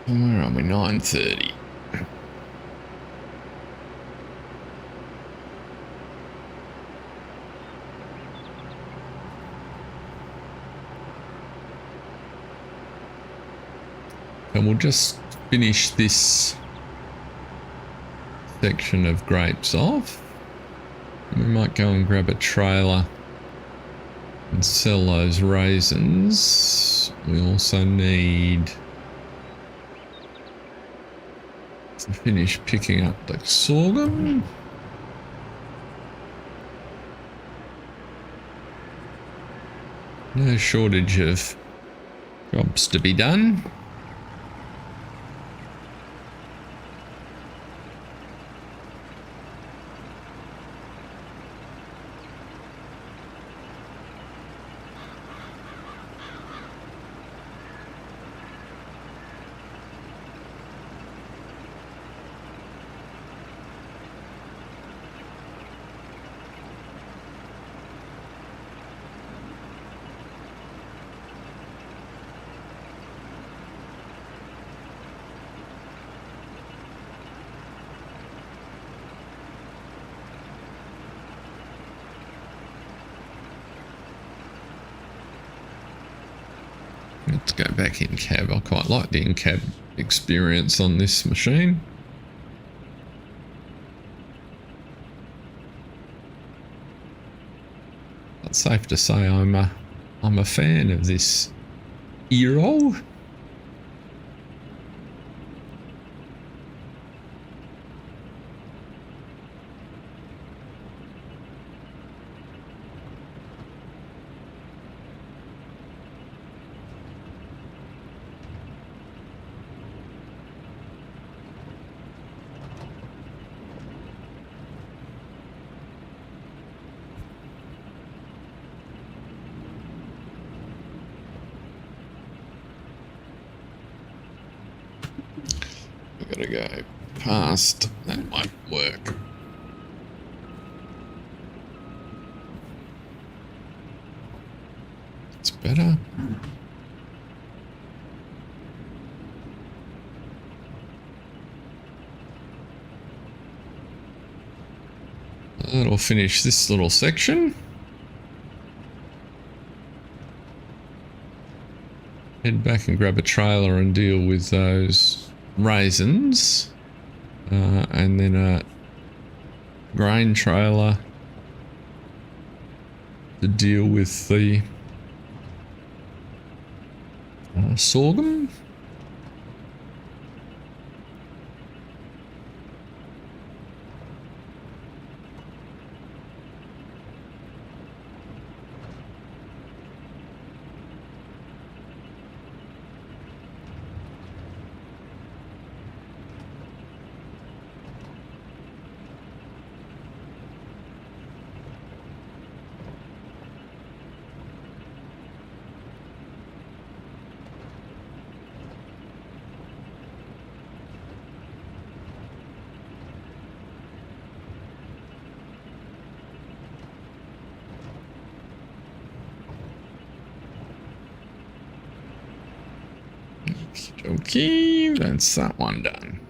Where are we? 9:30. And we'll just finish this section of grapes off. We might go and grab a trailer and sell those raisins. We also need to finish picking up the sorghum. No shortage of jobs to be done. Let's go back in cab. I quite like the in-cab experience on this machine. It's safe to say I'm a fan of this Eero. Gotta go past. That might work. It's better. That'll finish this little section. head back and grab a trailer and deal with those raisins. And then a grain trailer to deal with the sorghum. Okay, that's that one done.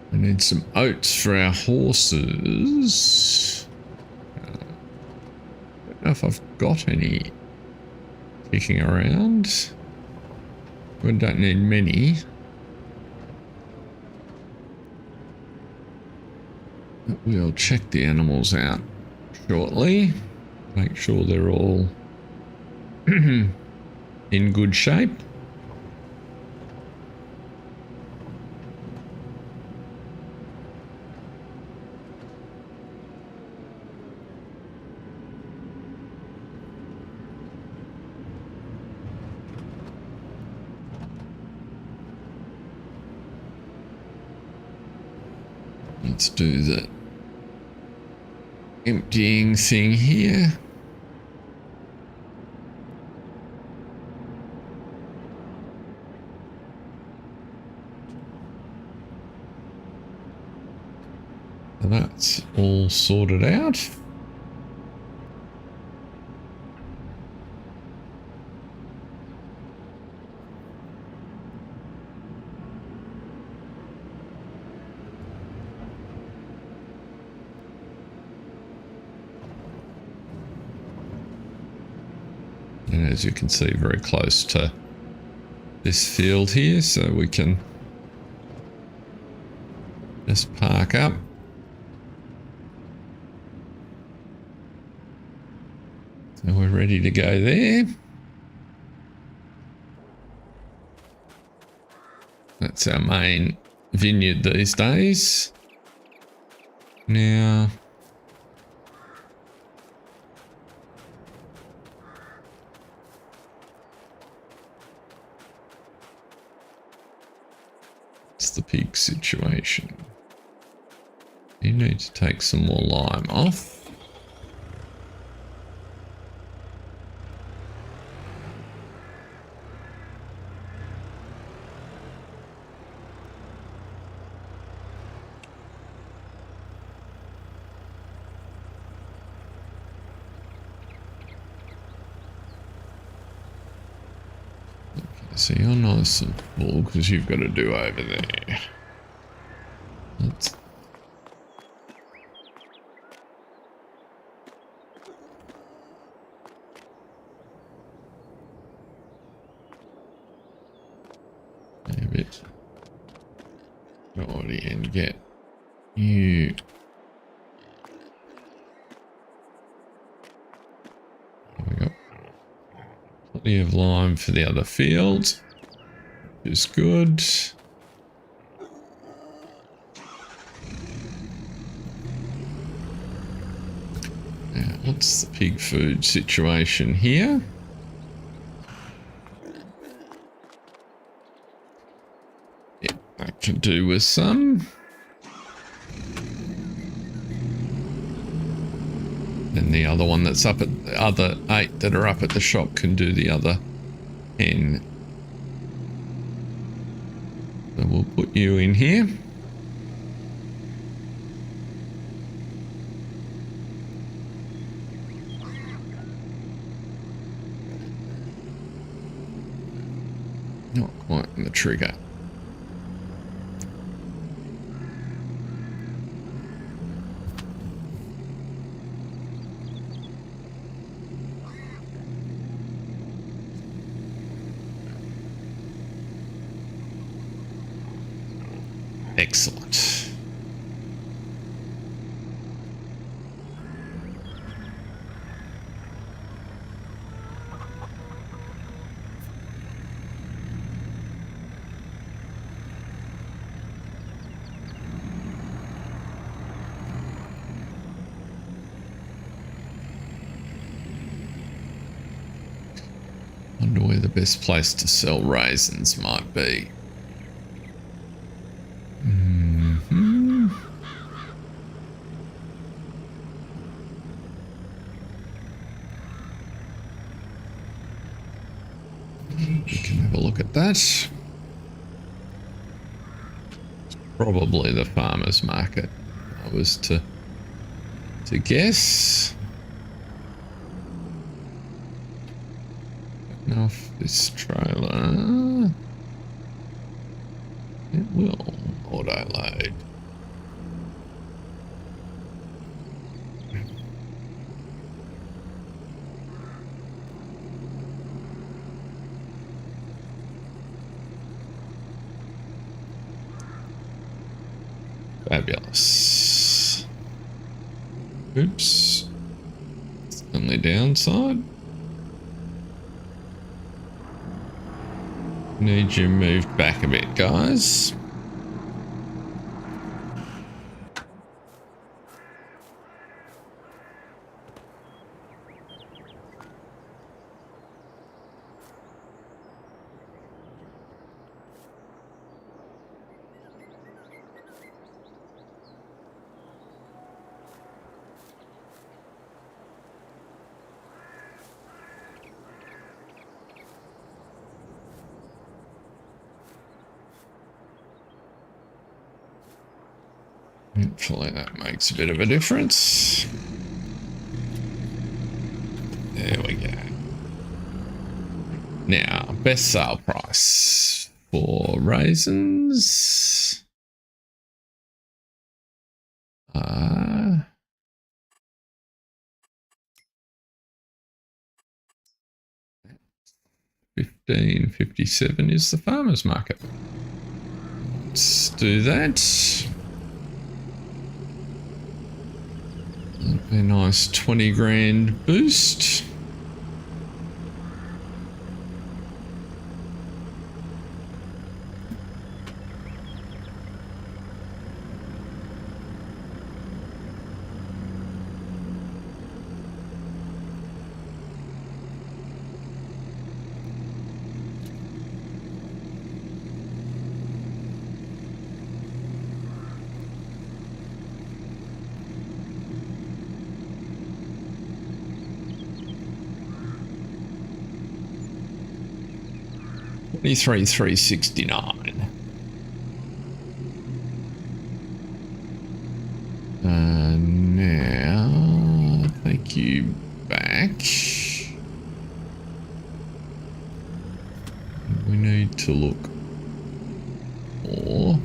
We need some oats for our horses. I don't know if I've got any kicking around. We don't need many. But we'll check the animals out shortly. Make sure they're all in good shape. Let's do the emptying thing here. So that's all sorted out. And as you can see, very close to this field here, so we can just park up. So we're ready to go there. That's our main vineyard these days. Now, it's the pig situation. You need to take some more lime off. So you're nice and full because you've got to do over there. That's a bit naughty and get you. We got plenty of lime for the other fields, which is good. Now, what's the pig food situation here? Yeah, I can do with some. And the other one that's up at the other 8 that are up at the shop can do the other 10. So we'll put you in here. Not quite in the trigger. Excellent. Wonder where the best place to sell raisins might be. We can have a look at that. Probably the farmer's market, I was to guess. Now if this trailer, it will auto load. Fabulous. Oops. Only downside. Need you moved back a bit, guys. Hopefully that makes a bit of a difference. There we go. Now, best sale price for raisins. $15.57 is the farmer's market. Let's do that. That'd be a nice 20 grand boost. $23,369. Now take you back. We need to look more.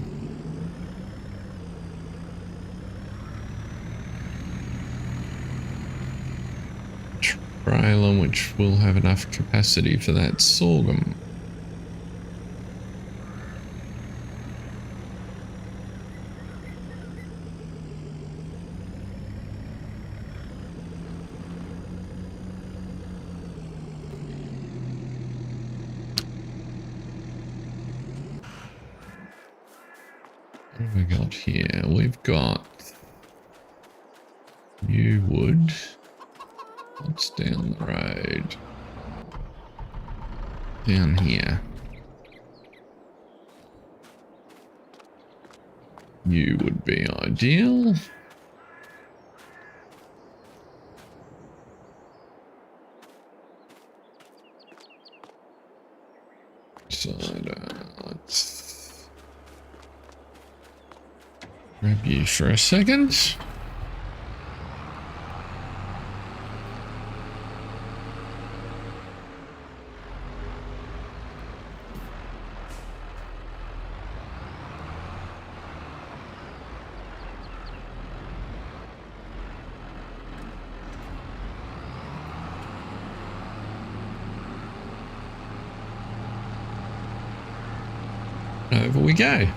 Trailer which will have enough capacity for that sorghum. What have we got here? We've got new wood. What's down the road? Down here. You would be ideal. Grab you for a second. Over we go.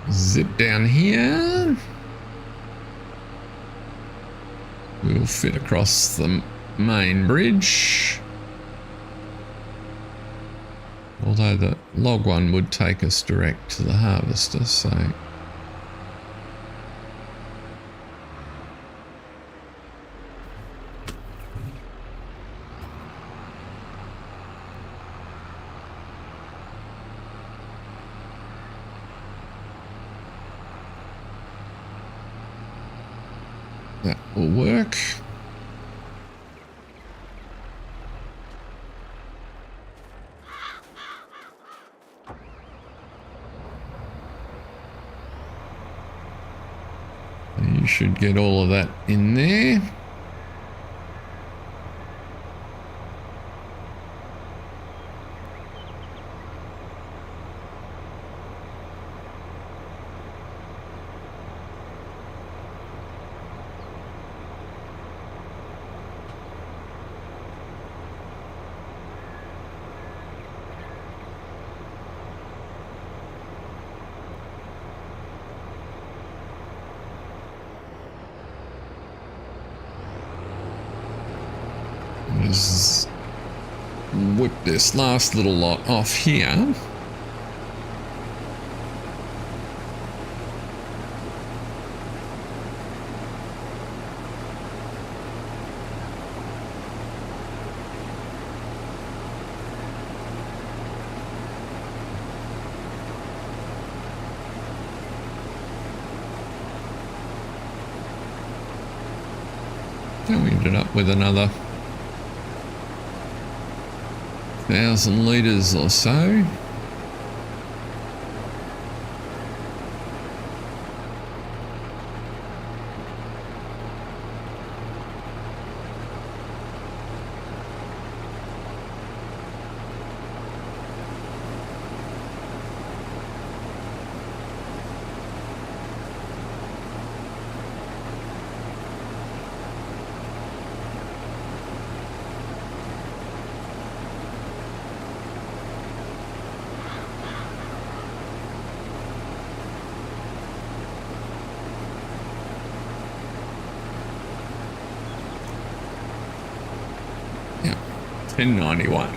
Zip down here. We'll fit across the main bridge. Although the log one would take us direct to the harvester, so... that will work. You should get all of that in there. Just whip this last little lot off here. Then we ended up with another 1,000 litres or so. Yeah, 1091.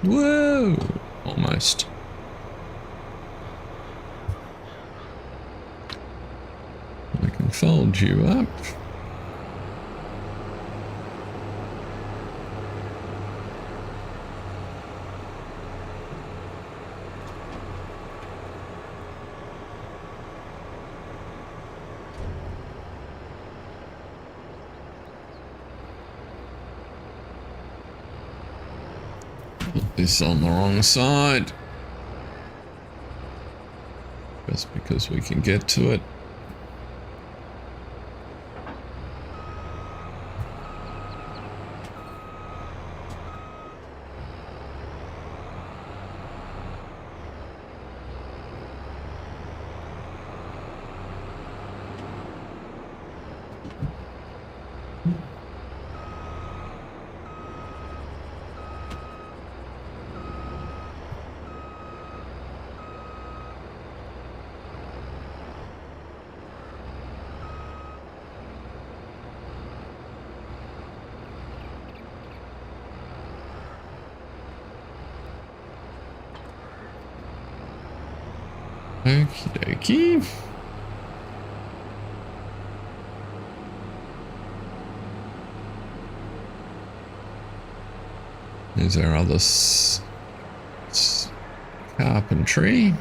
Whoa, almost. I can fold you up. this on the wrong side. Just because we can get to it. Okie dokie. There's our other carpentry.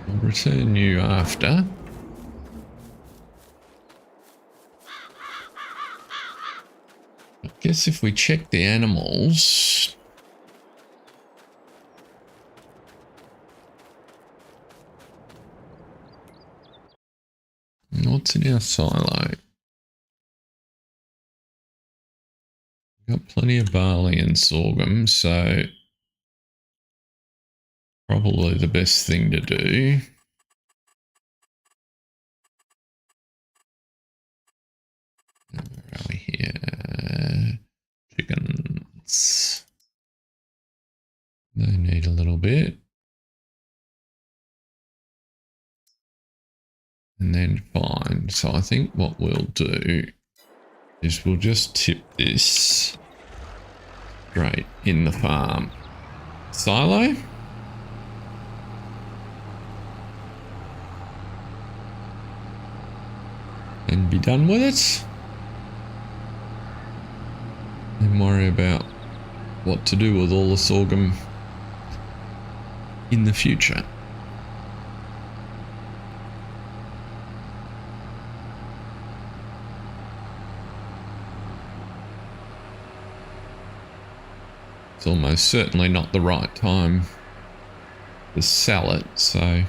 I'll return you after. I guess if we check the animals, what's in our silo? We've got plenty of barley and sorghum, so probably the best thing to do where are we here? Chickens. They need a little bit. And then fine. So I think what we'll do is we'll just tip this straight in the farm silo. And be done with it. And worry about what to do with all the sorghum in the future. It's almost certainly not the right time to sell it, so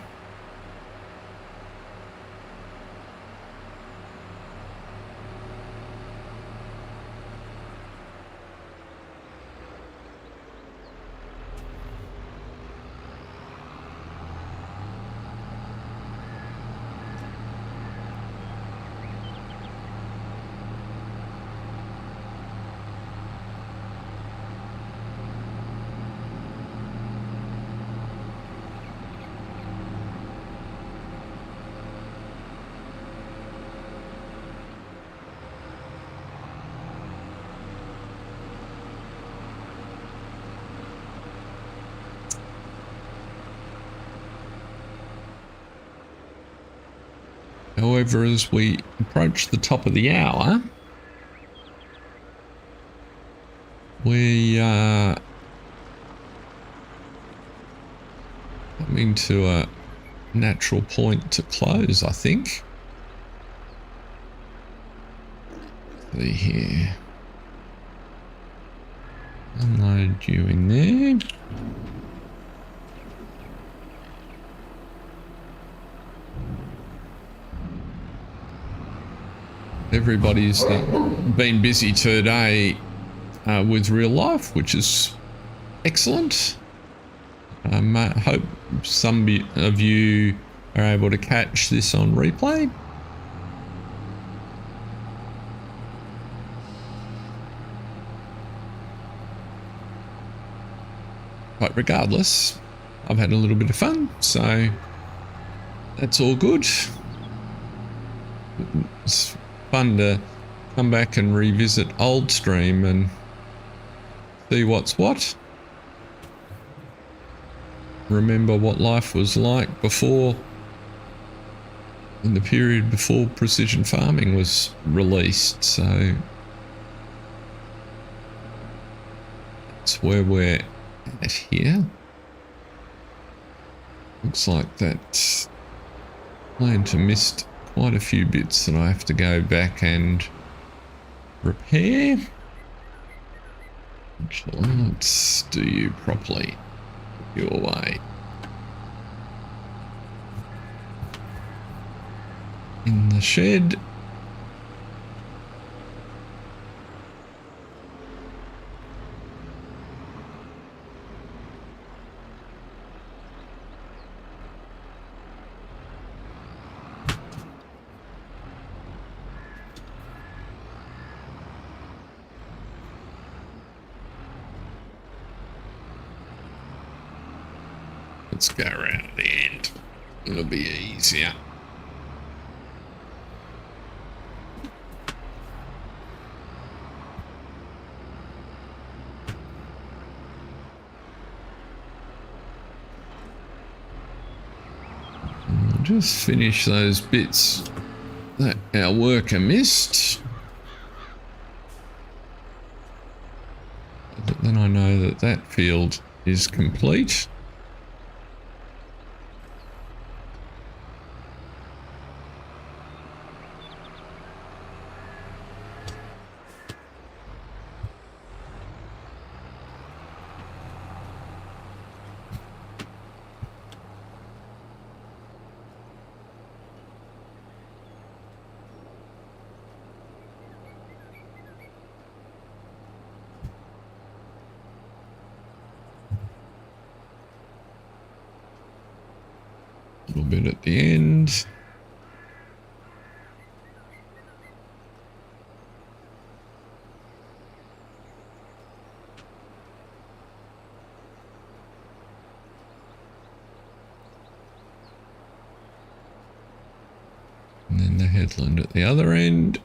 however, as we approach the top of the hour, we are coming to a natural point to close, I think. See here. Unload you in there. Everybody's been busy today with real life, which is excellent. I hope some of you are able to catch this on replay. But regardless, I've had a little bit of fun, so that's all good. It's fun to come back and revisit old stream and see what's what. Remember what life was like before, in the period before precision farming was released. So that's where we're at here. Looks like that planter missed quite a few bits that I have to go back and repair. Actually, let's do you properly your way. In the shed. Let's go around the end. It'll be easier. We'll just finish those bits that our worker missed. But then I know that that field is complete. A little bit at the end. And then the headland at the other end.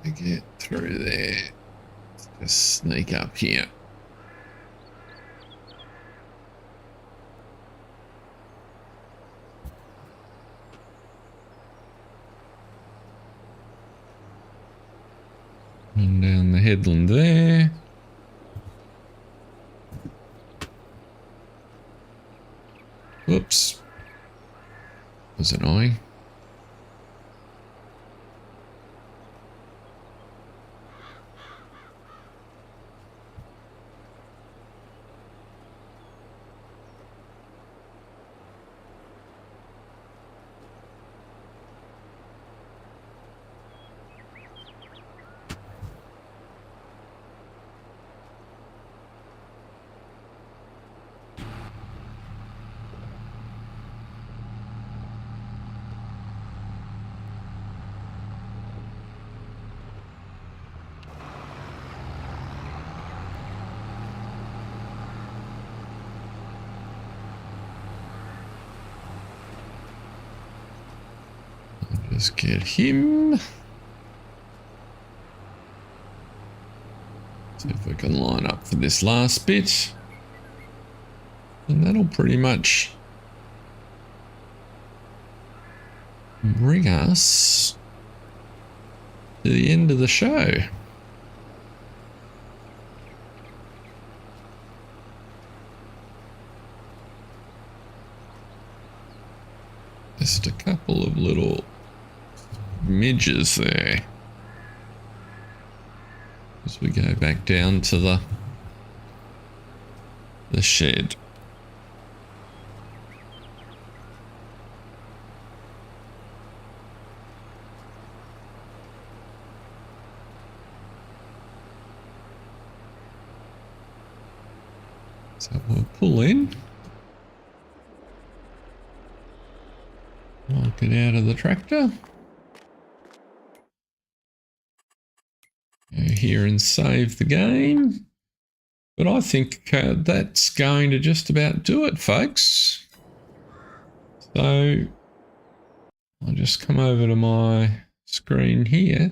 To get through there, just sneak up here. Run down the headland there. Whoops. Was it I? Let's get him. See if we can line up for this last bit. And that'll pretty much bring us to the end of the show. Just a couple of little midges there as we go back down to the shed. So we'll pull in. I'll get out of the tractor. Go here and save the game. But I think that's going to just about do it, folks. So I'll just come over to my screen here.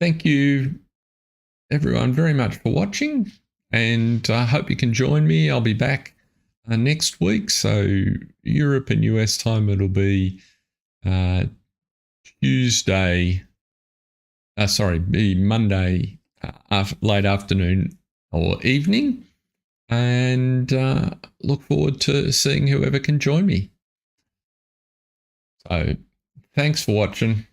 Thank you everyone very much for watching, and I hope you can join me. I'll be back next week. So Europe and US time, it'll be Tuesday. Be Monday late afternoon or evening, and look forward to seeing whoever can join me. So thanks for watching.